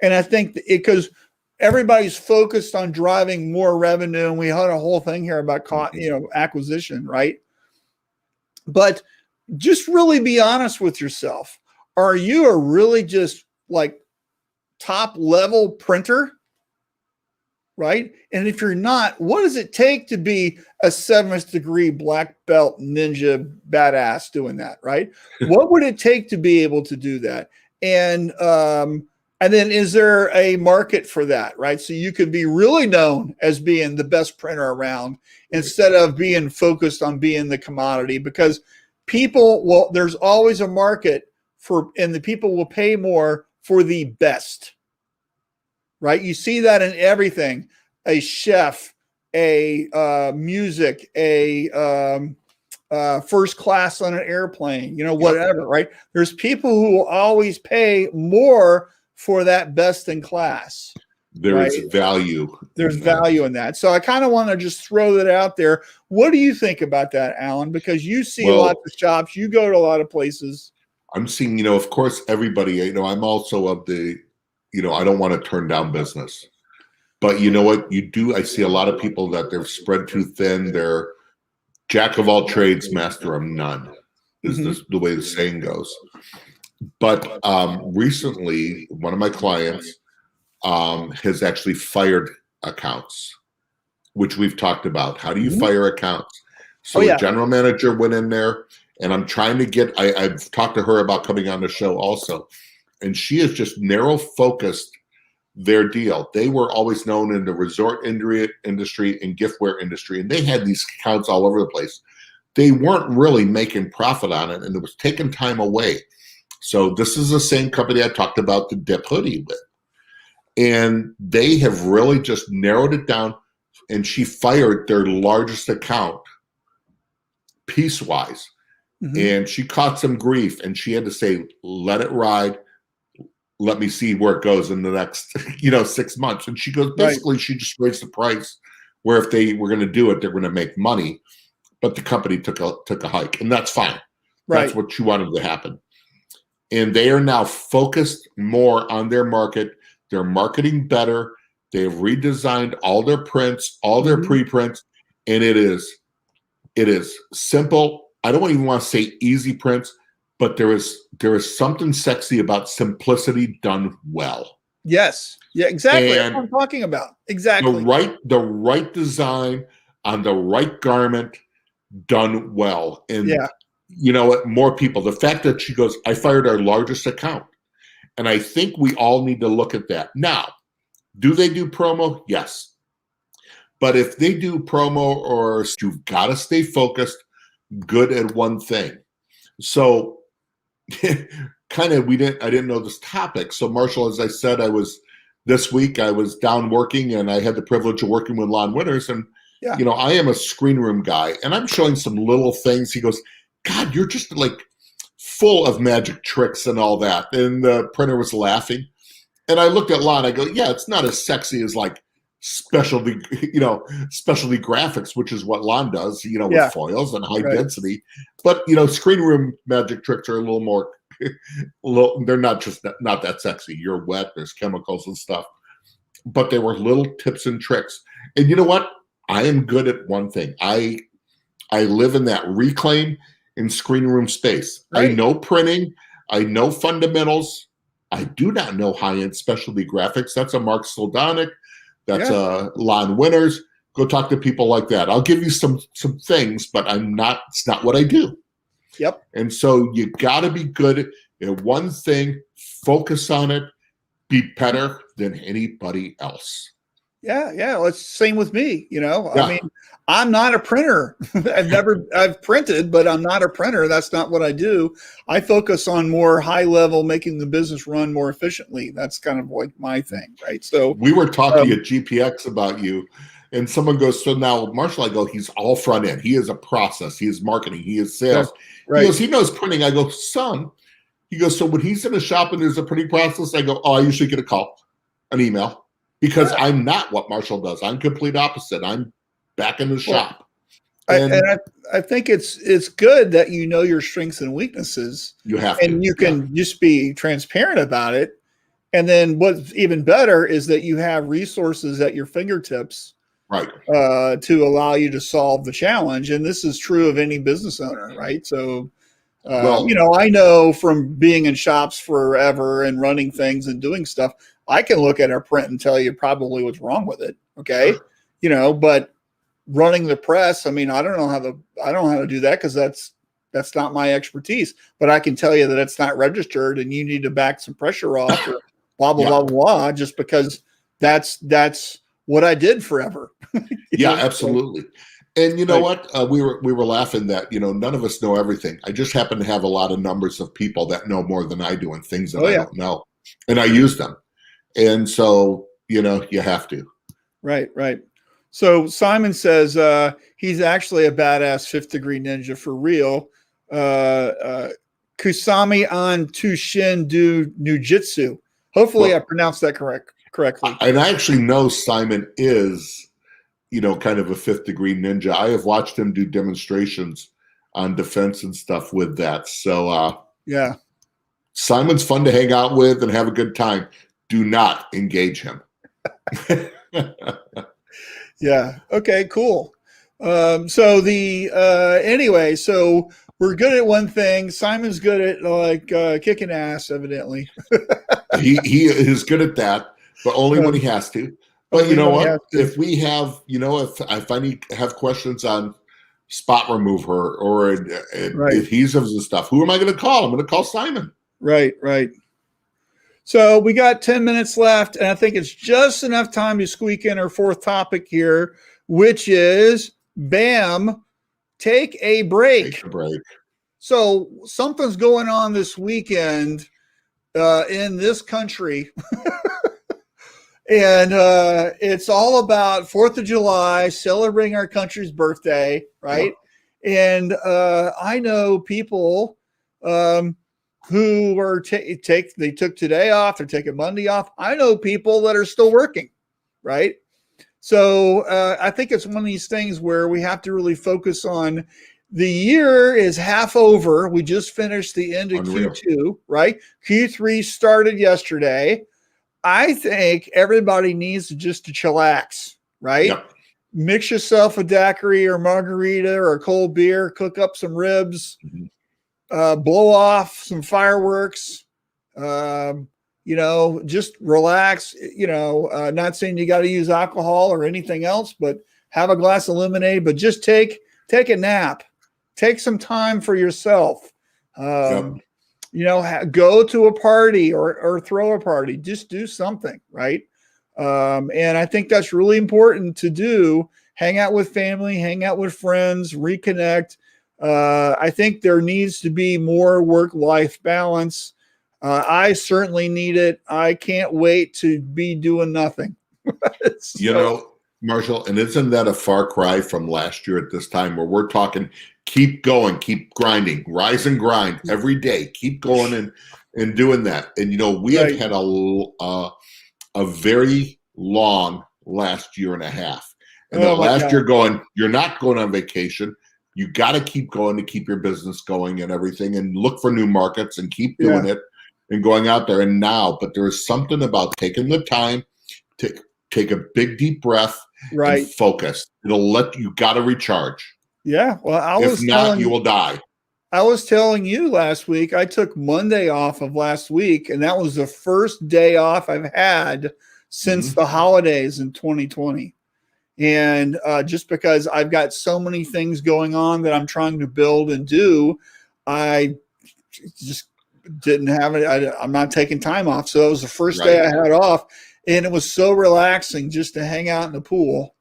And I think because everybody's focused on driving more revenue, and we had a whole thing here about acquisition, right? But just really be honest with yourself. Are you a really just like top level printer? Right? And if you're not, what does it take to be a 7th degree black belt ninja badass doing that? Right? What would it take to be able to do that? And then is there a market for that? Right? So you could be really known as being the best printer around instead of being focused on being the commodity, because there's always a market and the people will pay more for the best. Right? You see that in everything. A chef, a music, a first class on an airplane, whatever, right? There's people who will always pay more for that best in class. There right? is value. There's in that. value in that. So I kind of want to just throw that out there. What do you think about that, Alan? Because you see lots Well, of shops, you go to a lot of places. I'm seeing, of course, everybody, I'm also of the, I don't want to turn down business. But you know what? I see a lot of people that they're spread too thin. They're jack of all trades, master of none, is the way the saying goes. But recently, one of my clients has actually fired accounts, which we've talked about. How do you fire accounts? So a general manager went in there, and I'm trying to I've talked to her about coming on the show also, and she has just narrow focused their deal. They were always known in the resort industry and giftware industry, and they had these accounts all over the place. They weren't really making profit on it, and it was taking time away. So this is the same company I talked about the Dip Hoodie with. And they have really just narrowed it down, and she fired their largest account piece-wise. And she caught some grief, and she had to say, let it ride. Let me see where it goes in the next, 6 months. And she goes, basically, she just raised the price where if they were going to do it, they're going to make money. But the company took a hike, and that's fine. That's what she wanted to happen. And they are now focused more on their market. They're marketing better. They've redesigned all their prints, all their pre-prints, and it is simple. I don't even want to say easy prints, but there is something sexy about simplicity done well. Yes. Yeah, exactly. And that's what I'm talking about. Exactly. The right design on the right garment done well. And you know what? More people. The fact that she goes, I fired our largest account. And I think we all need to look at that. Now, do they do promo? Yes. But if they do promo, or you've got to stay focused, good at one thing. So I didn't know this topic. So Marshall, as I said, this week I was down working, and I had the privilege of working with Lon Winters. And, I am a screen room guy, and I'm showing some little things. He goes, God, you're just like full of magic tricks and all that. And the printer was laughing. And I looked at Lon, I go, yeah, it's not as sexy as like specialty graphics, which is what Lon does, with foils and high density. But, screen room magic tricks are a little more, they're not that sexy. You're wet, there's chemicals and stuff. But they were little tips and tricks. And you know what? I am good at one thing. I live in that reclaim in screen room space. I know printing. I know fundamentals. I do not know high-end specialty graphics. That's a Mark Soldonic. That's a Lon Winters. Go talk to people like that. I'll give you some things, but it's not what I do. Yep. And so you got to be good at one thing, focus on it, be better than anybody else. Yeah. Well, it's the same with me. I mean, I'm not a printer. I've printed, but I'm not a printer. That's not what I do. I focus on more high level, making the business run more efficiently. That's kind of like my thing. Right. So we were talking at GPX about you, and someone goes, so now Marshall, I go, he's all front end. He is a process. He is marketing. He is sales. Right. He goes, he knows printing. I go, son. He goes, so when he's in a shop and there's a printing process, I go, I usually get a call, an email. Because I'm not what Marshall does. I'm complete opposite. I'm back in the shop. I think it's good that you know your strengths and weaknesses. You have to. And you can just be transparent about it. And then what's even better is that you have resources at your fingertips to allow you to solve the challenge. And this is true of any business owner, right? So, I know from being in shops forever and running things and doing stuff, I can look at a print and tell you probably what's wrong with it. Okay. Sure. But running the press, I mean, I don't know how to do that, because that's not my expertise, but I can tell you that it's not registered and you need to back some pressure off or blah, blah, blah, blah, just because that's what I did forever. Absolutely. And you know what? We were laughing that, none of us know everything. I just happen to have a lot of numbers of people that know more than I do and things that I don't know. And I use them. And so, you have to. Right. So Simon says he's actually a badass fifth degree ninja for real. Kusami on Tushin do Nujitsu. Hopefully I pronounced that correct. correctly. And I actually know Simon is, kind of a fifth degree ninja. I have watched him do demonstrations on defense and stuff with that. So yeah, Simon's fun to hang out with and have a good time. Do not engage him. yeah. Okay, cool. So anyway, so we're good at one thing. Simon's good at kicking ass, evidently. He is good at that, but only when he has to. But you know what? If we have, if I have questions on spot remover or adhesives and stuff, who am I going to call? I'm going to call Simon. Right. So we got 10 minutes left, and I think it's just enough time to squeak in our fourth topic here, which is bam, take a break. Take a break. So something's going on this weekend in this country. And it's all about 4th of July, celebrating our country's birthday, right? Yeah. And I know people who are they took today off, they're taking Monday off. I know people that are still working, right? So I think it's one of these things where we have to really focus on the year is half over. We just finished the end of Q2, right? Q3 started yesterday. I think everybody needs to chillax, right? Yep. Mix yourself a daiquiri or margarita or a cold beer, cook up some ribs, blow off some fireworks, just relax, not saying you got to use alcohol or anything else, but have a glass of lemonade, but just take a nap, take some time for yourself. Go to a party or throw a party, just do something, right? And I think that's really important to do. Hang out with family, hang out with friends, reconnect. I think there needs to be more work-life balance. I certainly need it. I can't wait to be doing nothing. Marshall, and isn't that a far cry from last year at this time where we're talking keep going, keep grinding, rise and grind every day, keep going and doing that. And, we have had a very long last year and a half. And that last year you're not going on vacation. You got to keep going to keep your business going and everything and look for new markets and keep doing it and going out there. And now, but there is something about taking the time to take a big, deep breath and focus. You got to recharge. Yeah. Well, if not, you will die. I was telling you last week, I took Monday off of last week, and that was the first day off I've had since the holidays in 2020. And just because I've got so many things going on that I'm trying to build and do, I just didn't have it. I'm not taking time off. So it was the first day I had off, and it was so relaxing just to hang out in the pool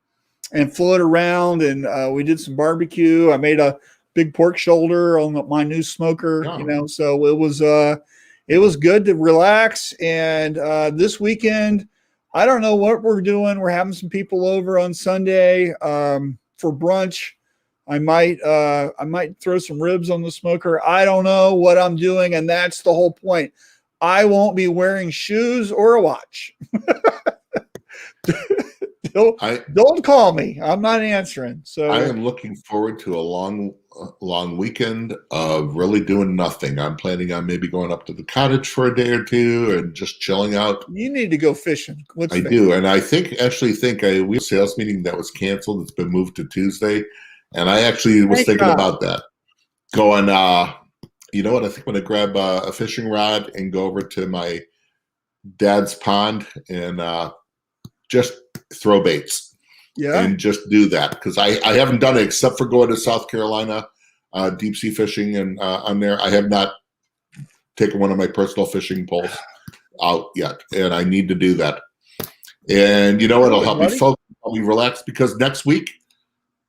and float around. And we did some barbecue. I made a big pork shoulder on my new smoker, so it was good to relax. And this weekend, I don't know what we're doing. We're having some people over on Sunday for brunch. I might throw some ribs on the smoker. I don't know what I'm doing, and that's the whole point. I won't be wearing shoes or a watch. Don't call me. I'm not answering. So I am looking forward to a long weekend of really doing nothing. I'm planning on maybe going up to the cottage for a day or two and just chilling out. You need to go fishing. I do. And I think we have a sales meeting that was canceled. It's been moved to Tuesday. And I actually was thinking about that. Going, you know what? I think I'm going to grab a fishing rod and go over to my dad's pond and just throw baits. Yeah. And just do that, because I haven't done it except for going to South Carolina, deep sea fishing, and on there I have not taken one of my personal fishing poles out yet, and I need to do that. And it'll help me focus, help me relax, because next week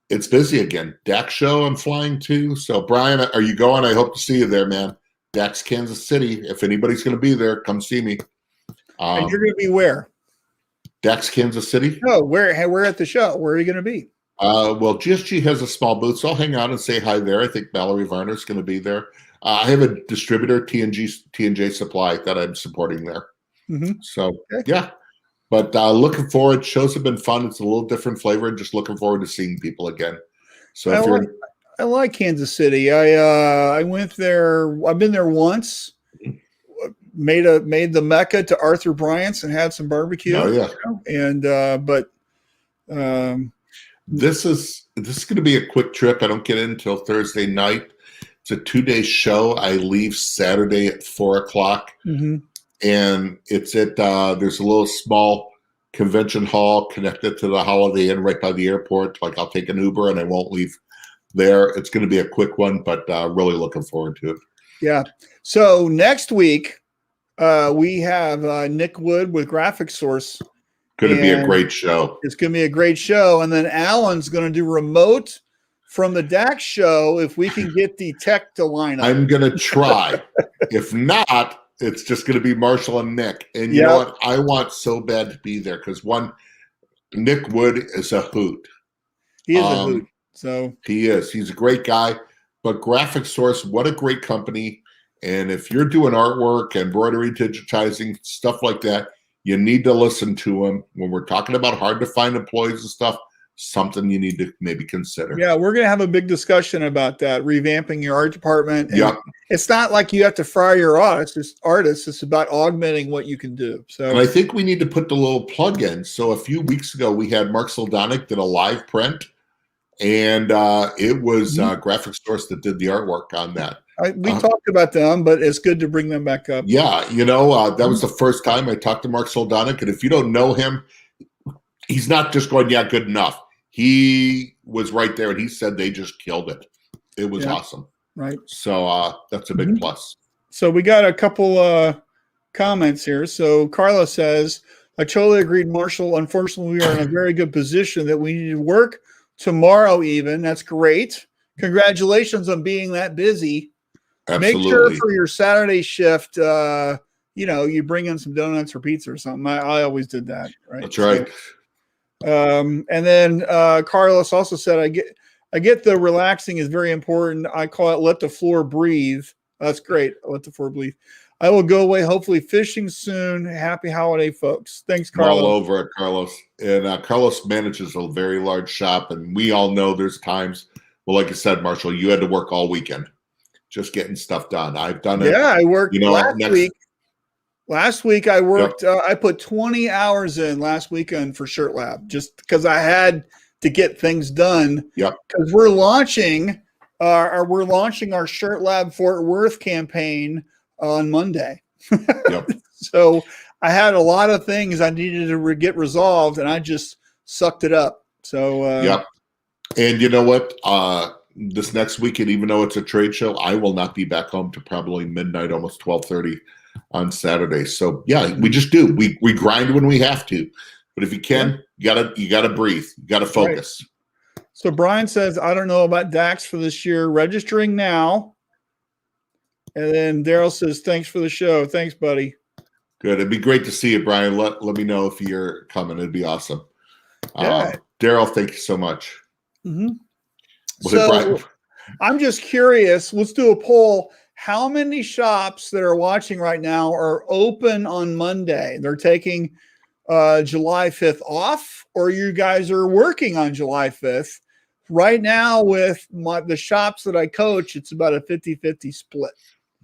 it's busy again. DAX show I'm flying to. So Brian, are you going? I hope to see you there, man. DAX Kansas City. If anybody's going to be there, come see me. And you're going to be where? DAX Kansas City. No, we're at the show. Where are you going to be? Well, GSG has a small booth, so I'll hang out and say hi there. I think Valerie Varner's going to be there. I have a distributor, T&J Supply, that I'm supporting there. So, yeah. But looking forward. Shows have been fun. It's a little different flavor. Just looking forward to seeing people again. So if you're I like Kansas City. I went there. I've been there once. Made the Mecca to Arthur Bryant's and had some barbecue. Oh yeah. And this is going to be a quick trip. I don't get in until Thursday night. It's a 2-day show. I leave Saturday at 4:00, and it's at there's a little small convention hall connected to the Holiday Inn right by the airport. Like I'll take an Uber and I won't leave there. It's going to be a quick one, but really looking forward to it. Yeah. So next week we have Nick Wood with Graphic Source. Going to be a great show. It's going to be a great show. And then Alan's going to do remote from the DAX show if we can get the tech to line up. I'm going to try. If not, it's just going to be Marshall and Nick. And you know what? I want so bad to be there because Nick Wood is a hoot. He is a hoot. So he is. He's a great guy. But Graphic Source, what a great company. And if you're doing artwork, embroidery, digitizing, stuff like that, you need to listen to them. When we're talking about hard to find employees and stuff, something you need to maybe consider. Yeah, we're going to have a big discussion about that, revamping your art department. And it's not like you have to fire your artists. It's about augmenting what you can do. So, and I think we need to put the little plug in. So a few weeks ago, we had Mark Soldonic did a live print, and it was Graphic Source that did the artwork on that. We talked about them, but it's good to bring them back up. Yeah, that was the first time I talked to Mark Soldonic, and if you don't know him, he's not just going, yeah, good enough. He was right there, and he said they just killed it. It was awesome. Right. So that's a big plus. So we got a couple comments here. So Carla says, I totally agreed, Marshall. Unfortunately, we are in a very good position that we need to work tomorrow even. That's great. Congratulations on being that busy. Absolutely. Make sure for your Saturday shift, you bring in some donuts or pizza or something. I always did that. Right. That's right. And then Carlos also said, I get the relaxing is very important. I call it let the floor breathe. That's great. Let the floor breathe. I will go away, hopefully fishing soon. Happy holiday, folks. Thanks, Carlos. All over it, Carlos. And Carlos manages a very large shop, and we all know there's times, well, like you said, Marshall, you had to work all weekend just getting stuff done. I've done it. Yeah, I worked last week. Last week I worked, I put 20 hours in last weekend for Shirt Lab just because I had to get things done. Yep. Because we're launching our Shirt Lab Fort Worth campaign on Monday. Yep. So I had a lot of things I needed to get resolved, and I just sucked it up. So yep. And you know what? This next weekend, even though it's a trade show, I will not be back home to probably midnight, almost 12:30 on Saturday. So yeah, we just do. We grind when we have to. But if you can, you gotta breathe. You gotta focus. Right. So Brian says, I don't know about DAX for this year. Registering now. And then Daryl says, thanks for the show. Thanks, buddy. Good. It'd be great to see you, Brian. Let me know if you're coming. It'd be awesome. Yeah. Daryl, thank you so much. Mm-hmm. So I'm just curious. Let's do a poll. How many shops that are watching right now are open on Monday? They're taking July 5th off, or you guys are working on July 5th? Right now with the shops that I coach, it's about a 50-50 split.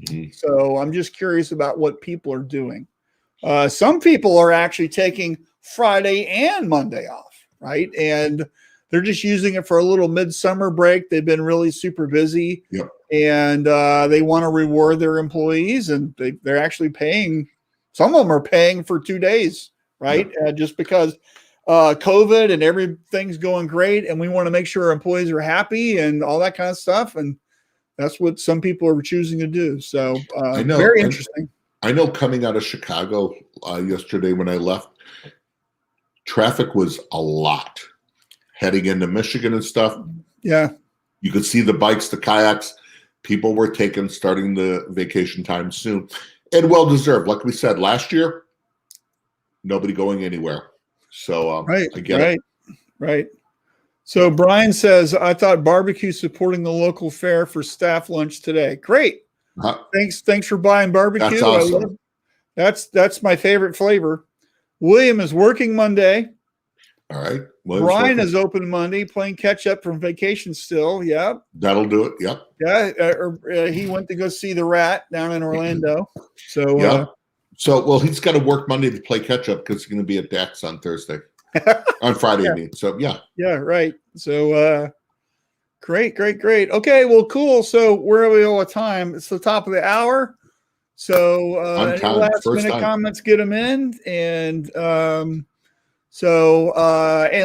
Mm-hmm. So I'm just curious about what people are doing. Some people are actually taking Friday and Monday off, right? And they're just using it for a little midsummer break. They've been really super busy. Yep. And they want to reward their employees, and they're actually paying. Some of them are paying for 2 days, right? Yep. Just because COVID and everything's going great, and we want to make sure our employees are happy and all that kind of stuff. And that's what some people are choosing to do. So I know, very interesting. I know coming out of Chicago yesterday when I left, traffic was a lot heading into Michigan and stuff. Yeah. You could see the bikes, the kayaks. People were starting the vacation time soon. And well-deserved. Like we said, last year, nobody going anywhere. So I get it. Right. So Brian says, I thought barbecue supporting the local fair for staff lunch today. Great. Thanks for buying barbecue. That's awesome. That's my favorite flavor. William is working Monday. All right. Brian is open Monday, playing catch up from vacation still. Yep. That'll do it. Yep. Yeah. He went to go see the Rat down in Orlando. So, well, he's got to work Monday to play catch up because he's going to be at Dax on Thursday, on Friday. I mean, so yeah. Yeah. Right. So, great. Okay. Well, cool. So where are we all the time? It's the top of the hour. So, any last minute comments, get them in. And, and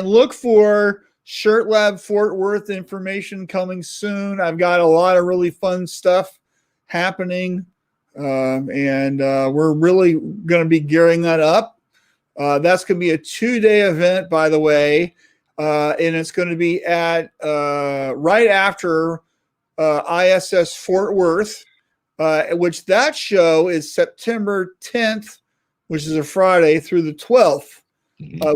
look for Shirt Lab Fort Worth information coming soon. I've got a lot of really fun stuff happening. And we're really going to be gearing that up. That's going to be a 2-day event, by the way. And it's going to be at right after ISS Fort Worth, which that show is September 10th, which is a Friday, through the 12th.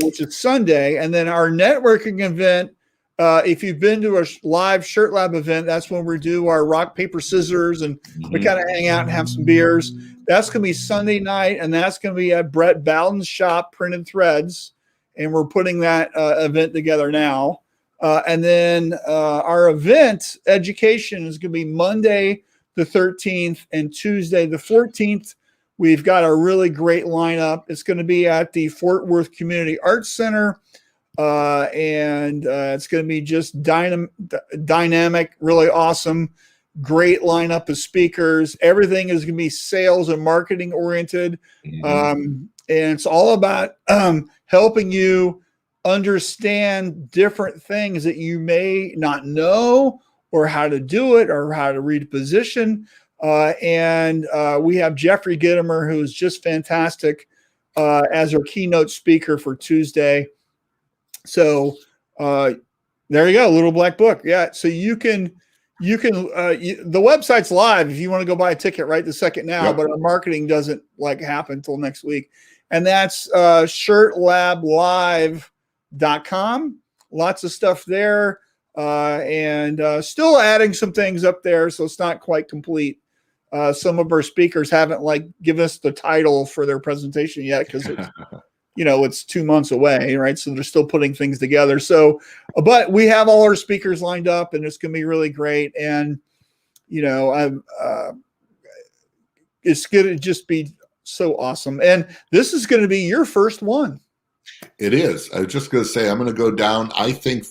Which is Sunday. And then our networking event, if you've been to a live Shirt Lab event, that's when we do our rock, paper, scissors, and we kind of hang out and have some beers. That's going to be Sunday night, and that's going to be at Brett Bowden's shop, Printed Threads, and we're putting that event together now. And then our event, Education, is going to be Monday the 13th and Tuesday the 14th. We've got a really great lineup. It's going to be at the Fort Worth Community Arts Center, and it's going to be just dynamic, really awesome, great lineup of speakers. Everything is going to be sales and marketing oriented, and it's all about helping you understand different things that you may not know, or how to do it, or how to reposition. And we have Jeffrey Gittimer, who is just fantastic, as our keynote speaker for Tuesday. So there you go, Little Black Book. Yeah, so you can the website's live if you want to go buy a ticket right this second now. But our marketing doesn't happen until next week, and that's shirtlab.live.com. Lots of stuff there, and still adding some things up there, so it's not quite complete. Some of our speakers haven't given us the title for their presentation yet because it's, it's 2 months away, right? So they're still putting things together. So, but we have all our speakers lined up, and it's going to be really great. And it's going to just be so awesome. And this is going to be your first one. It is. I was just going to say, I'm going to go down. I think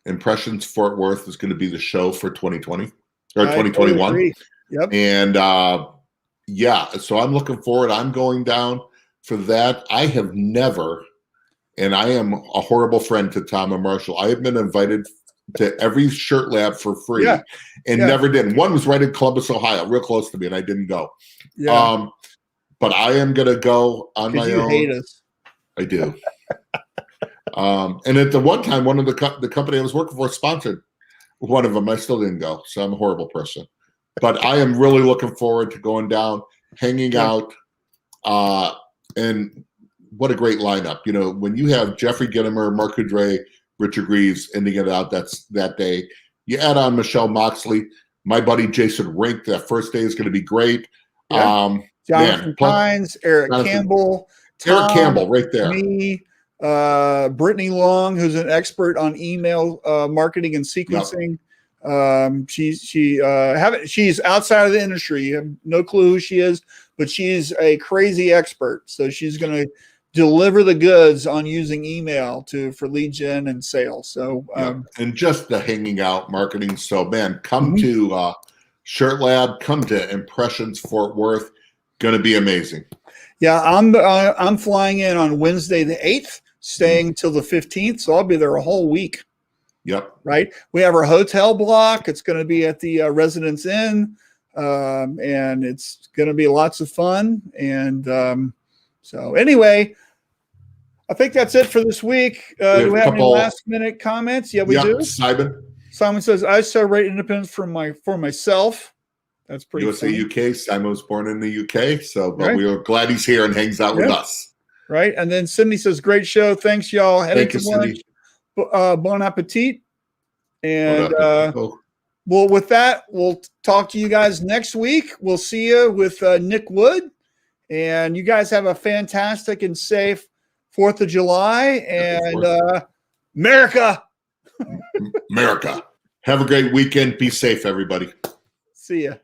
Impressions Fort Worth is going to be the show for 2020 or 2021. Yep. And so I'm looking forward. I'm going down for that. I have never, and I am a horrible friend to Tom and Marshall, I have been invited to every Shirt Lab for free and never did. One was right in Columbus, Ohio, real close to me, and I didn't go. Yeah. But I am going to go on my own. You hate us. I do. And at the one time, one of the company I was working for sponsored one of them. I still didn't go, so I'm a horrible person. But I am really looking forward to going down, hanging out, and what a great lineup. When you have Jeffrey Gittimer, Mark Houdre, Richard Greaves ending it out that day, you add on Michelle Moxley, my buddy Jason Rink. That first day is going to be great. Yeah. Jonathan Pines, Eric Campbell, Tom, Eric Campbell, right there. Me, Brittany Long, who's an expert on email marketing and sequencing. Yep. She's outside of the industry. You have no clue who she is, but she's a crazy expert. So she's going to deliver the goods on using email for lead gen and sales. So, and just the hanging out marketing. So man, come to Shirt Lab, come to Impressions Fort Worth. Going to be amazing. Yeah. I'm flying in on Wednesday, the 8th, staying till the 15th. So I'll be there a whole week. Yep. Right. We have our hotel block. It's going to be at the Residence Inn, and it's going to be lots of fun. And so anyway, I think that's it for this week. Do we have any last minute comments? Yeah, we do. Simon says, I celebrate independence for myself. That's pretty USA, funny. UK. Simon was born in the UK, but we are glad he's here and hangs out with us. Right. And then Cindy says, great show. Thanks, y'all. Thank you, Cindy. Bon appetit. And well, with that, we'll talk to you guys next week. We'll see you with Nick Wood. And you guys have a fantastic and safe 4th of July. And America. America. Have a great weekend. Be safe, everybody. See ya.